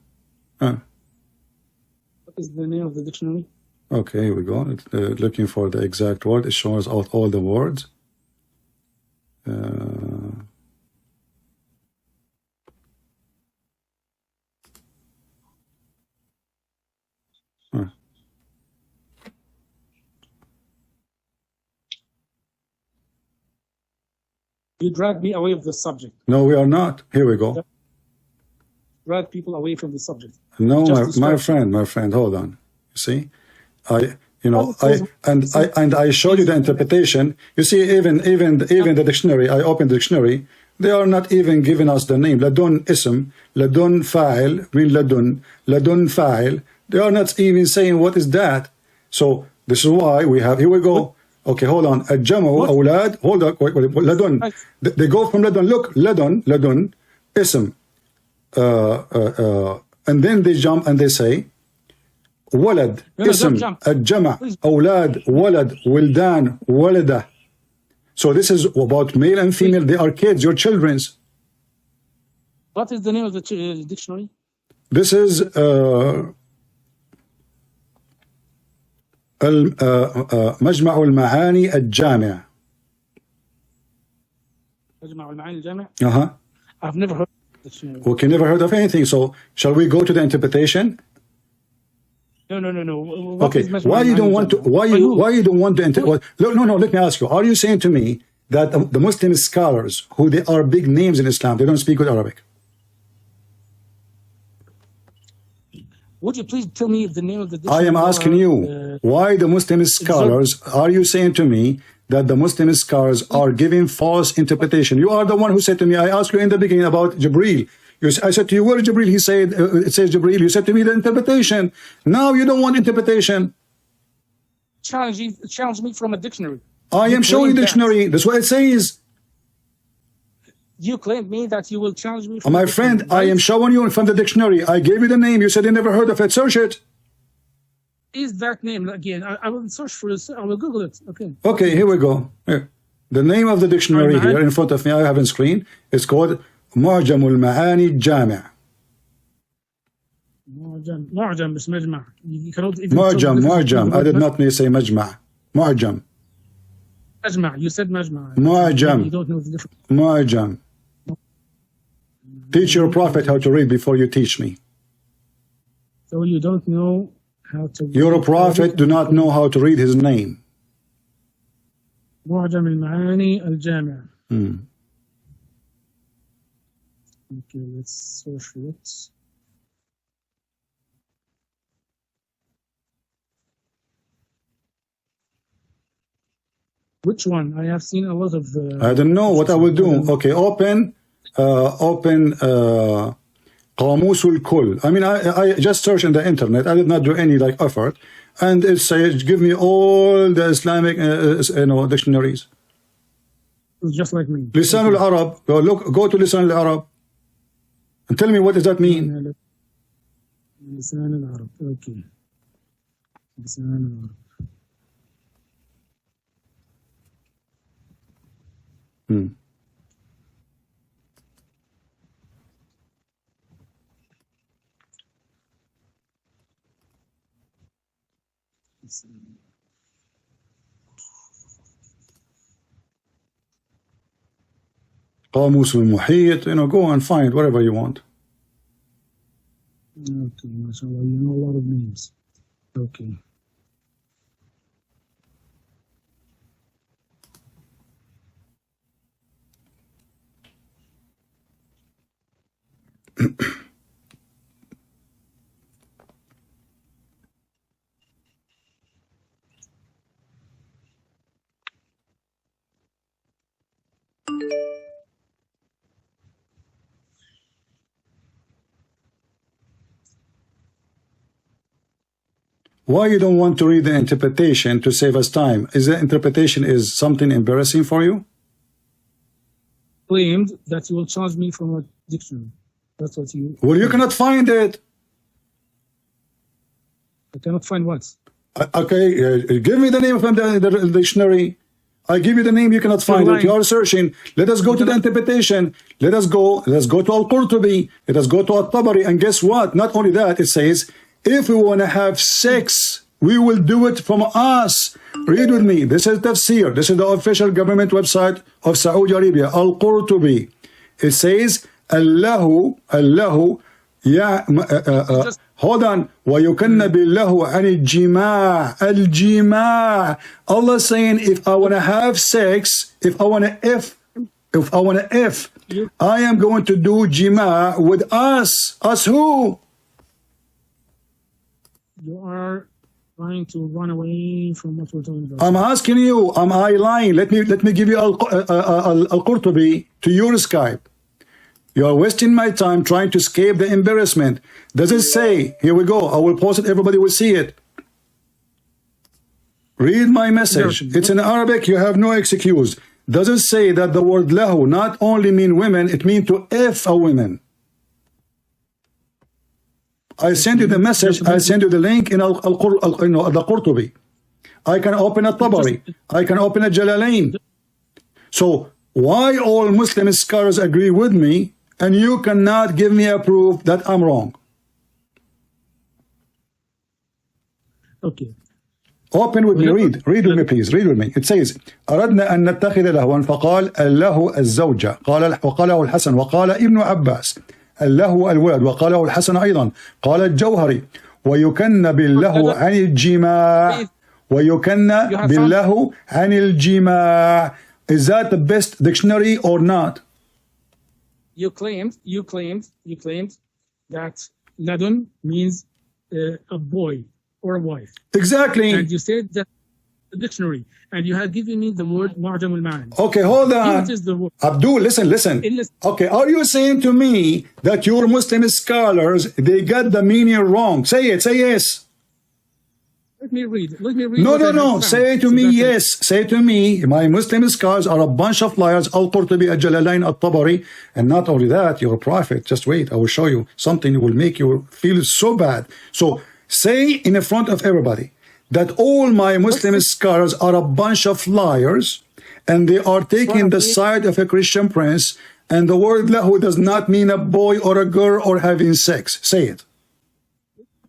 Speaker 2: What is the name of the dictionary?
Speaker 1: Okay, here we go. Looking for the exact word. It shows out all the words.
Speaker 2: You drag me away from the subject.
Speaker 1: No, we are not. Here we go.
Speaker 2: Drag people away from the subject.
Speaker 1: No,
Speaker 2: Just
Speaker 1: my friend, hold on. You see, I showed you the interpretation. You see, even the dictionary. I opened the dictionary. They are not even giving us the name. Ladun ism, ladun fa'il, mean ladun fa'il. They are not even saying what is that. So this is why we have. Here we go. Okay, hold on. Al-jamu awlad. Hold on. Wait. Ladun. They go from ladun. Look, ladun, ism. And then they jump and they say, ولد اسم الجمع أولاد ولد ولدان ولدة. So this is about male and female. They are kids, your children's.
Speaker 2: What is the name of the dictionary?
Speaker 1: This is مجمع المعاني الجامع.
Speaker 2: مجمع المعاني الجامع.
Speaker 1: I've
Speaker 2: never heard of the dictionary.
Speaker 1: Okay, never heard of anything. So shall we go to the interpretation?
Speaker 2: No.
Speaker 1: Okay. Why you don't want to? Why you don't want to? No. Let me ask you. Are you saying to me that the Muslim scholars, who they are big names in Islam, they don't speak good Arabic?
Speaker 2: Would you please tell me the name of the dictionary?
Speaker 1: I am asking you, why the Muslim scholars, are you saying to me that the Muslim scholars are giving false interpretation? You are the one who said to me, I asked you in the beginning about Jibreel. I said to you, where is Jibreel? He said, it says Jibreel. You said to me the interpretation. Now you don't want interpretation.
Speaker 2: Challenge me from a dictionary.
Speaker 1: I am showing the dictionary. That's what it says.
Speaker 2: You claimed me that you will challenge me from
Speaker 1: my friend, I am showing you from the dictionary. I gave you the name. You said you never heard of it. Search it.
Speaker 2: Is that name again? I will search for it. I will Google it. Okay.
Speaker 1: Okay, here we go. Here. The name of the dictionary here in front of me, I have on screen. It's called معجم المعاني الجامع.
Speaker 2: معجم مش مجمع.
Speaker 1: معجم. I did not say مجمع. معجم.
Speaker 2: مجمع. You said مجمع.
Speaker 1: معجم.
Speaker 2: You don't know the difference.
Speaker 1: معجم. Teach your prophet how to read before you teach me.
Speaker 2: So you don't know how to read.
Speaker 1: Your prophet do not know how to read his name.
Speaker 2: معجم المعاني الجامع. Okay, let's search it. Which one? I have seen a lot of.
Speaker 1: I don't know what I will do. Okay, open قاموس الكل. I mean, I just searched in the internet. I did not do any effort, and it says give me all the Islamic dictionaries.
Speaker 2: Just like me.
Speaker 1: لسان العرب. Go to لسان العرب. And tell me, what does that mean?
Speaker 2: لسان العرب. Okay. لسان العرب.
Speaker 1: قاموس المحيط. Go and find whatever you want.
Speaker 2: Okay, mashallah, you know a lot of names. Okay.
Speaker 1: Why you don't want to read the interpretation to save us time? Is the interpretation is something embarrassing for you?
Speaker 2: Claimed that you will charge me from a dictionary. That's what you.
Speaker 1: Well, you cannot find it.
Speaker 2: I cannot find what?
Speaker 1: Okay, give me the name from the dictionary. I give you the name, you cannot find it. You are searching. Let us go to the interpretation. Let us go to Al-Qurtubi. Let us go to Al-Tabari. And guess what? Not only that, it says, if we want to have sex, we will do it from us. Read with me. This is tafsir. This is the official government website of Saudi Arabia, Al-Qurtubi. It says, Allahu, hold on. وَيُكَنَّ بِاللَّهُ عَنِ الْجِمَاعِ الْجِمَاعِ. Allah saying, if I want to have sex, if I want to F, I am going to do jima' with us. Us who?
Speaker 2: You are trying to run away from what we're talking about.
Speaker 1: I'm asking you, am I lying? Let me give you Al-Qurtubi to your Skype. You are wasting my time trying to escape the embarrassment. Does it say, here we go, I will post it, everybody will see it. Read my message. It's in Arabic, you have no excuse. Does it say that the word lahu not only mean women, it means to F a woman? I send you the message. I send you the link in the Qurtubi. I can open a Tabari. I can open a Jalalain. So why all Muslim scholars agree with me and you cannot give me a proof that I'm wrong?
Speaker 2: Okay.
Speaker 1: Open with me, read with me please, read with me. It says أردنا أن نتخذ لهوا فقال الله الزوجة وقاله الحسن وقال ابن عباس الله الولد وقاله الحسن أيضا قال الجوهري ويكن بالله عن الجماع ويكن بالله عن الجماع. Is that the best dictionary or not?
Speaker 2: You claimed that ladun means a boy or a wife.
Speaker 1: Exactly.
Speaker 2: And you said that the dictionary, and you have given me the word Mu'jam al-Ma'ani.
Speaker 1: Okay, hold on.
Speaker 2: What is the word?
Speaker 1: Abdul, listen. Okay, are you saying to me that your Muslim scholars, they got the meaning wrong? Say it, say yes.
Speaker 2: Let me read.
Speaker 1: No. Say to me yes. Say to me, my Muslim scholars are a bunch of liars. Al-Qurtubi, Al-Jalalain, Al-Tabari. And not only that, you're a prophet. Just wait, I will show you something that will make you feel so bad. So say in front of everybody that all my Muslim scholars are a bunch of liars and they are taking the side of a Christian prince, and the word lahu does not mean a boy or a girl or having sex. Say it.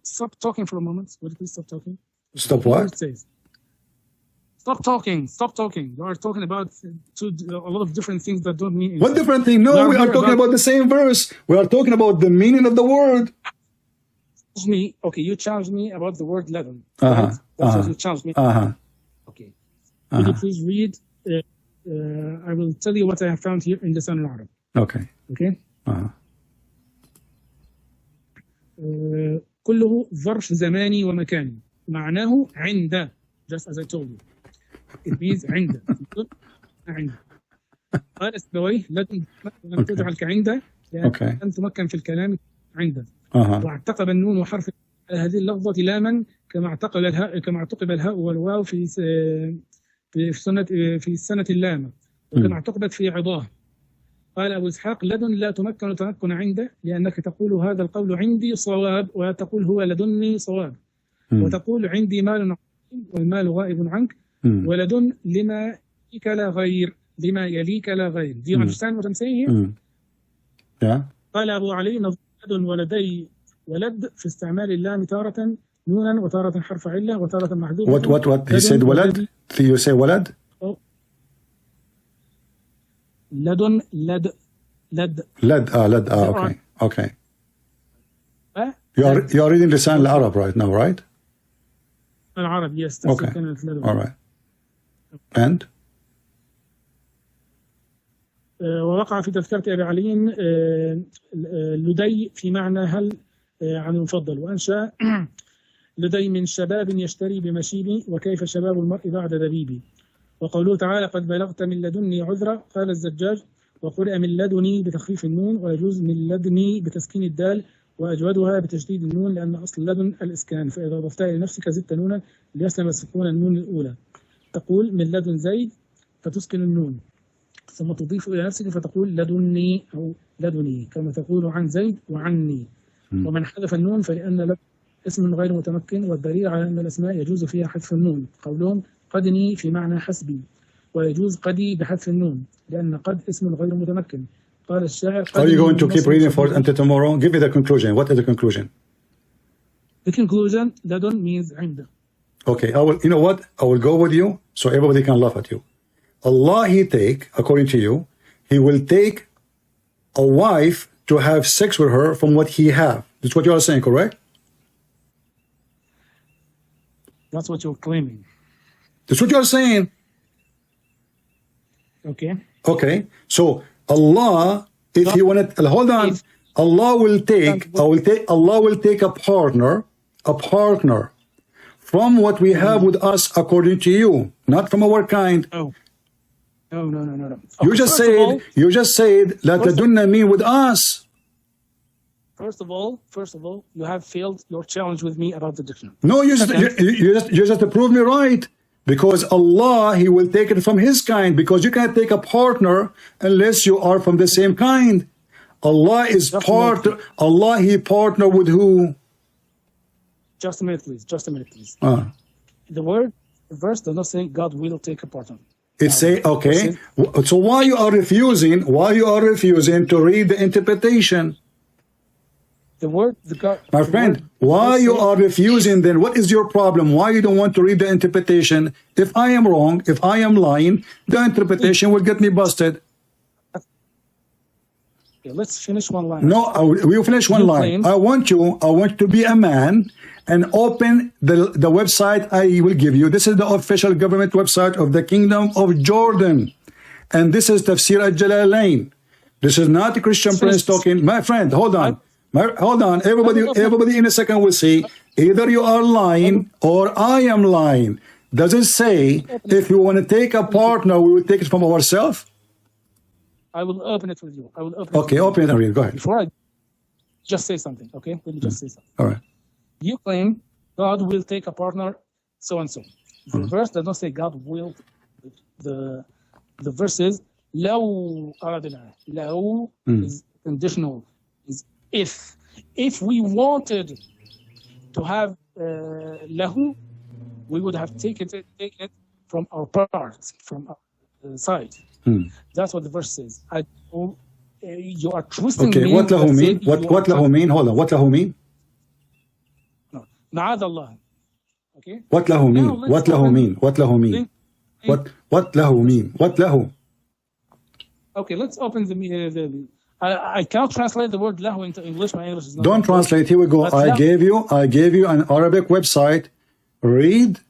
Speaker 2: Stop talking for a moment. Will you please stop talking?
Speaker 1: Stop what?
Speaker 2: Stop talking. You are talking about a lot of different things that don't mean anything.
Speaker 1: What different thing? No, we are talking about the same verse. We are talking about the meaning of the word.
Speaker 2: Okay, you challenged me about the word ladun. You challenged me. Okay. Will you please read? I will tell you what I have found here in the Lisan al-Arab.
Speaker 1: Okay.
Speaker 2: كله ظرف زماني ومكاني معناه عند, just as I told you. It means عند. قال السبوي لم تجعل كعند لأن تمكن في الكلام عند. واعتقب النون وحرف هذه اللفظة لاما كما اعتقب الهاء والواو في السنة اللامة وكما اعتقبت في عضاه. قال أبو إسحاق لدن لا تمكن عند لأنك تقول هذا القول عندي صواب وتقول هو لدني صواب وتقول عندي مال عظيم والمال غائب عنك ولدن لما يليك لا غير. Do you understand what I'm saying here?
Speaker 1: Yeah.
Speaker 2: قال أبو علي لدن ولدي ولد في استعمال اللام تارة نونا وتارة حرف علة وتارة محذوفة.
Speaker 1: What? He said ولد? You say ولد?
Speaker 2: لدن لد.
Speaker 1: Okay. You are reading Lisan al-Arab right now, right?
Speaker 2: العرب, yes.
Speaker 1: Okay. All right. And?
Speaker 2: ووقع في تذكرة أبي علي لدي في معنى هل عن المفضل وأنشأ لدي من شباب يشتري بمشيبي وكيف شباب المرء بعد دبيبي. وقوله تعالى قد بلغت من لدني عذرا قال الزجاج وقرئ من لدني بتخفيف النون ويجوز من لدني بتسكين الدال وأجودها بتشديد النون لأن أصل لدن الإسكان فإذا ضفتها لنفسك زدت نونا ليسلم سكون النون الأولى. تقول من لدن زيد فتسكن النون ثم تضيف إلى نفسك فتقول لدني أو لدني كما تقول عن زيد وعني. ومن حذف النون فلأن لدن اسم غير متمكن والدليل على أن الأسماء يجوز فيها حذف النون قولهم قدني في معنى حسبي ويجوز قدي بحذف النون لأن قد اسم غير متمكن. قال الشاعر
Speaker 1: Are you going to keep reading for it until tomorrow? Give me the conclusion. What is the conclusion?
Speaker 2: The conclusion, ladun means عند.
Speaker 1: Okay, you know what? I will go with you so everybody can laugh at you. Allah, according to you, He will take a wife to have sex with her from what He have. That's what you are saying, correct?
Speaker 2: That's what you're claiming.
Speaker 1: That's what you are saying. Okay. So Allah, if He wanted, hold on. Allah will take a partner from what we have with us according to you, not from our kind.
Speaker 2: No.
Speaker 1: You just said that ladunna mean with us.
Speaker 2: First of all, you have failed your challenge with me about the dictionary.
Speaker 1: No, you just prove me right. Because Allah, He will take it from His kind. Because you can't take a partner unless you are from the same kind. Allah, He partner with who?
Speaker 2: Just a minute, please. Just a minute, please.
Speaker 1: Uh,
Speaker 2: The verse does not say God will take a partner.
Speaker 1: it say, okay. So why you are refusing to read the interpretation? My friend, why you are refusing then? What is your problem? Why you don't want to read the interpretation? If I am wrong, if I am lying, the interpretation will get me busted.
Speaker 2: Okay, let's finish one line.
Speaker 1: No, we'll finish one line. I want you to be a man and open the website I will give you. This is the official government website of the Kingdom of Jordan. And this is Tafsir al-Jalalain. This is not a Christian prince talking. My friend, hold on. Hold on. Everybody in a second will see either you are lying or I am lying. Does it say if you want to take a partner, we will take it from ourselves?
Speaker 2: I will open it with you. I will open
Speaker 1: it. Okay, open it and read. Go ahead.
Speaker 2: Before I just say something, okay? Let me just say something.
Speaker 1: All right.
Speaker 2: You claim God will take a partner, so and so. The verse does not say God will. The verse is لو أردنا. لو is conditional. Is if we wanted to have lahu, we would have taken it from our parts, from our side. That's what the verse says. You are twisting.
Speaker 1: Okay, what lahu mean? What lahu mean? Hold on. What lahu mean?
Speaker 2: No, ma'ad Allah. Okay.
Speaker 1: What lahu mean? What lahu mean? What lahu mean? What lahu mean? What lahu?
Speaker 2: Okay, let's open the I cannot translate the word lahu into English. My English is not.
Speaker 1: Don't translate. Here we go. I gave you an Arabic website. Read,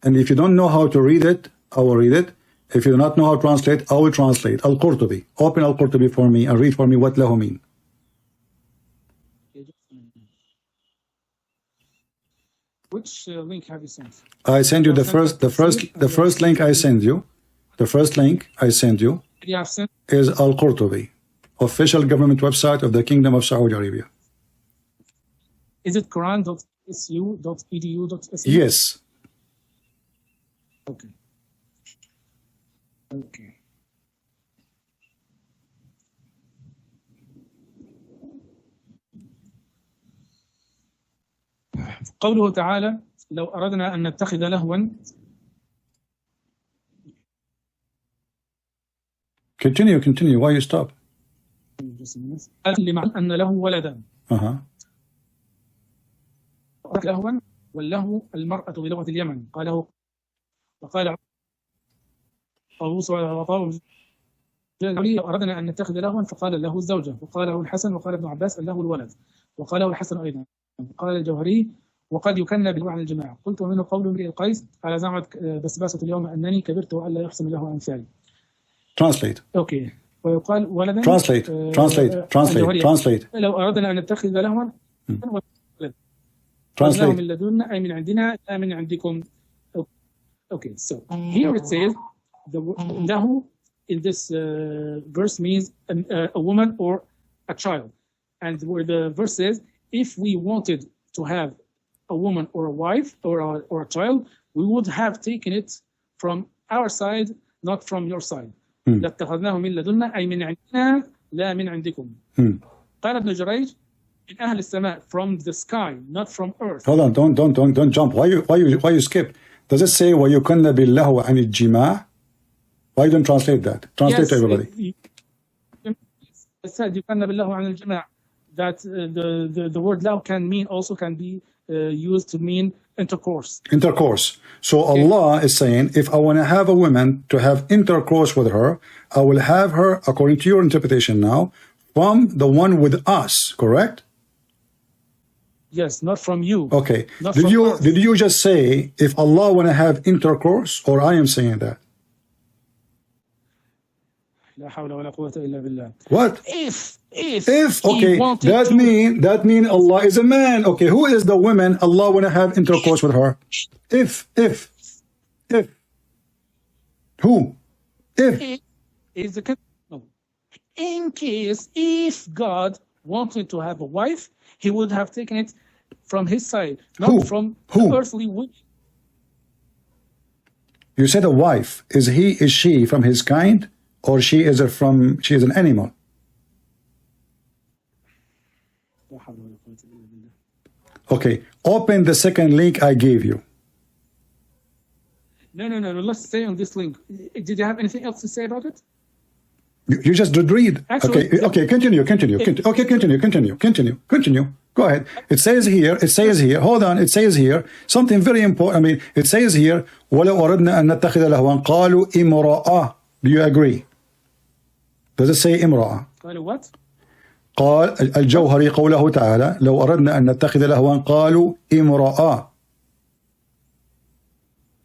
Speaker 1: and if you don't know how to read it, I will read it. If you do not know how to translate, I will translate. Al-Qurtubi. Open Al-Qurtubi for me and read for me what lahu mean.
Speaker 2: Which link have you sent?
Speaker 1: I send you the first link I send you. The first link I send you is Al-Qurtubi, official government website of the Kingdom of Saudi Arabia.
Speaker 2: Is it Quran.su.edu.su?
Speaker 1: Yes.
Speaker 2: Okay. Okay. قوله تعالى لو أردنا أن نتخذ لهوا.
Speaker 1: Continue. Why you stop?
Speaker 2: لمعنى أن له ولدا. لهوا واللهو المرأة بلغة اليمن قال طاووس لو أردنا أن نتخذ لهوا فقال له الزوجة وقاله الحسن وقال ابن عباس له الولد وقاله الحسن أيضا قال الجوهري وقد يكنى بالوعي عن الجماعة قلت ومنه قول امرئ القيس على زعمت بسباسة اليوم أنني كبرت وألا يحسن له أمثالي.
Speaker 1: Translate.
Speaker 2: Okay. ويقال ولدا.
Speaker 1: Translate.
Speaker 2: لو أردنا أن نتخذ لهوا
Speaker 1: Translate.
Speaker 2: من لدنا أي من عندنا لا من عندكم. Okay, so here it says the lahu in this verse means a woman or a child, and where the verse says if we wanted to have a woman or a wife or a child, we would have taken it from our side, not from your side. لاتخذناه من لدنا أي من عندنا لا من عندكم. قال ابن جريج من أهل السماء, from the sky, not from earth.
Speaker 1: Hold on, don't jump. Why you skip? Does it say وَيُكَنَّ بِاللَّهُ عَنِ الجِّمَاعِ? Why don't translate that? Translate to everybody.
Speaker 2: It said يُكَنَّ بِاللَّهُ عَنِ الجِّمَاعِ. That the word lahu can be used to mean intercourse. So okay. Allah is saying, if I want to have a woman to have intercourse with her, I will have her, according to your interpretation now, from the one with us, correct? Yes, not from you.
Speaker 1: Okay. Did you just say, if Allah want to have intercourse, or I am saying that? What?
Speaker 2: If
Speaker 1: okay, that mean Allah is a man. Okay, who is the woman Allah want to have intercourse with her? If who? If
Speaker 2: is the no. In case if God wanted to have a wife, he would have taken it from his side, not from the earthly woman.
Speaker 1: You said a wife. Is she from his kind, or she is an animal? Okay, open the second link I gave you.
Speaker 2: No. Let's stay on this link. Did you have anything else to say about it?
Speaker 1: You just did read.
Speaker 2: Actually,
Speaker 1: okay, continue. Okay, continue. Go ahead. It says here, hold on, it says here, something very important. I mean, it says here, وَلَوْ أَرَدْنَا أَن نَتَّخِذَ لَهْوًا قَالُوا إِمْرَأَةٌ. Do you agree? Does it say إمرأة?
Speaker 2: قالوا what?
Speaker 1: قال الجوهري قوله تعالى لو أردنا أن نتخذ لهوا قالوا امرأة.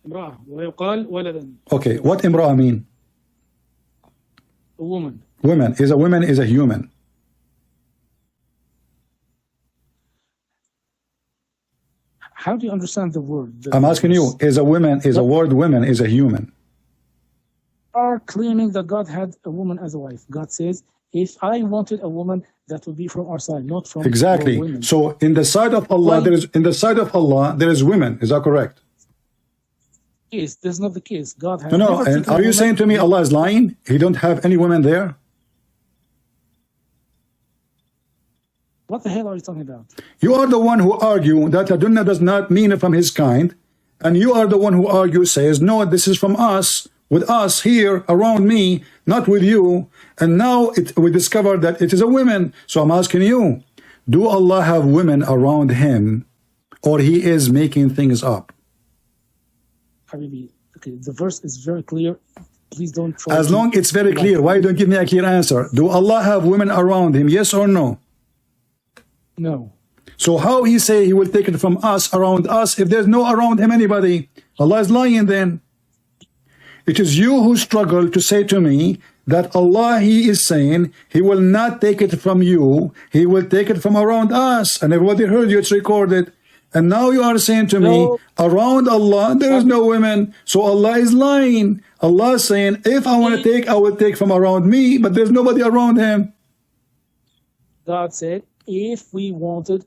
Speaker 2: امرأة ويقال ولدا.
Speaker 1: Okay, what امرأة mean?
Speaker 2: A woman.
Speaker 1: Woman is a human.
Speaker 2: How do you understand the word?
Speaker 1: I'm asking you, is a woman, is a word woman, is a human?
Speaker 2: Are claiming that God had a woman as a wife. God says, if I wanted a woman, that would be from our side, not from
Speaker 1: exactly.
Speaker 2: women.
Speaker 1: So in the side of Allah, there is women. Is that correct?
Speaker 2: Yes, this is not the case. God has
Speaker 1: No. And are you saying to me Allah is lying? He don't have any women there?
Speaker 2: What the hell are you talking about?
Speaker 1: You are the one who argue that Adunna does not mean from his kind, and you are the one who argues, says, no, this is from us, with us here around me, not with you. And now we discover that it is a woman. So I'm asking you, do Allah have women around him, or he is making things up?
Speaker 2: Habibi, okay, the verse is very clear. Please don't try.
Speaker 1: As long it's very clear, why don't you give me a clear answer? Do Allah have women around him, yes or no?
Speaker 2: No.
Speaker 1: So how he say he will take it from us, around us, if there's no around him anybody? Allah is lying then. It is you who struggle to say to me that Allah, he is saying he will not take it from you, he will take it from around us. And everybody heard you, it's recorded. And now you are saying to me, around Allah, there is no women. So Allah is lying. Allah is saying, if I want to take, I will take from around me, but there's nobody around him.
Speaker 2: God said, if we wanted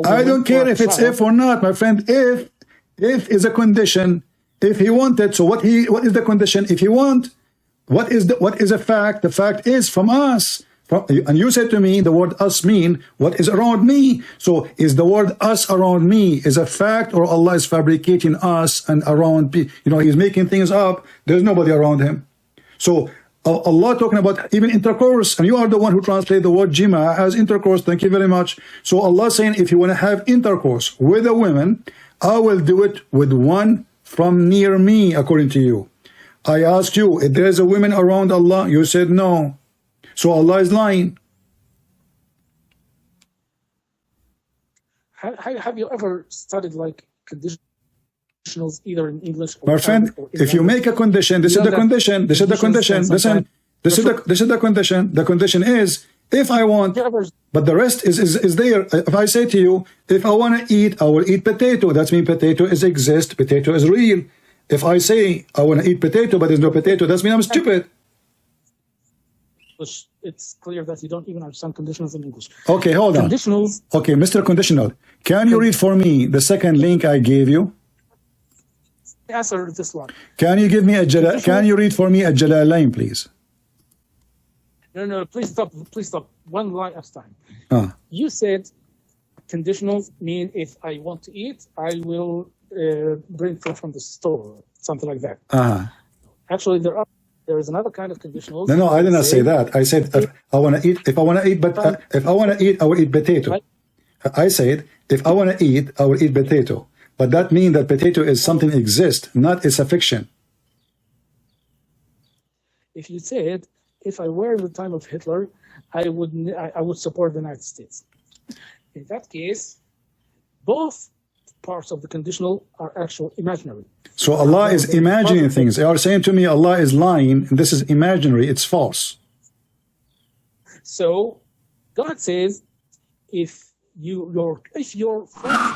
Speaker 1: I don't care if it's if or not, my friend. If is a condition. If he wanted, so what is the condition? If he want, what is a fact? The fact is from us. And you said to me the word us mean what is around me. So is the word us around me is a fact, or Allah is fabricating us and around? He's making things up. There's nobody around him. So Allah talking about even intercourse, and you are the one who translate the word jima as intercourse. Thank you very much. So Allah saying, if you want to have intercourse with a woman, I will do it with one from near me, according to you. I asked you if there is a woman around Allah. You said no. So Allah is lying.
Speaker 2: Have you ever studied like conditionals either in English or
Speaker 1: my friend? If you make a condition, this is the condition. This is the condition. Listen, this is the condition. The condition is if I want, but the rest is there. If I say to you, if I want to eat, I will eat potato. That means potato is exist. Potato is real. If I say I want to eat potato, but there's no potato, that means I'm stupid.
Speaker 2: It's clear that you don't even understand conditionals in English.
Speaker 1: Okay, hold on.
Speaker 2: Conditionals.
Speaker 1: Okay, Mr. Conditional, can you read for me the second link I gave you?
Speaker 2: Answer this one.
Speaker 1: Can you give me can you read for me a Jalalain, please?
Speaker 2: No, please stop. One line at a time. You said conditionals mean if I want to eat, I will bring food from the store, something like that. Actually, there is another kind of conditionals.
Speaker 1: No, I did not say that. I said if I want to eat, if I want to eat, I will eat potato. I said if I want to eat, I will eat potato. But that means that potato is something exists, not it's a fiction.
Speaker 2: If you said, if I were in the time of Hitler, I would support the United States. In that case, both parts of the conditional are actual imaginary.
Speaker 1: So Allah is imagining things. You are saying to me Allah is lying, and this is imaginary, it's false.
Speaker 2: So God says, if your first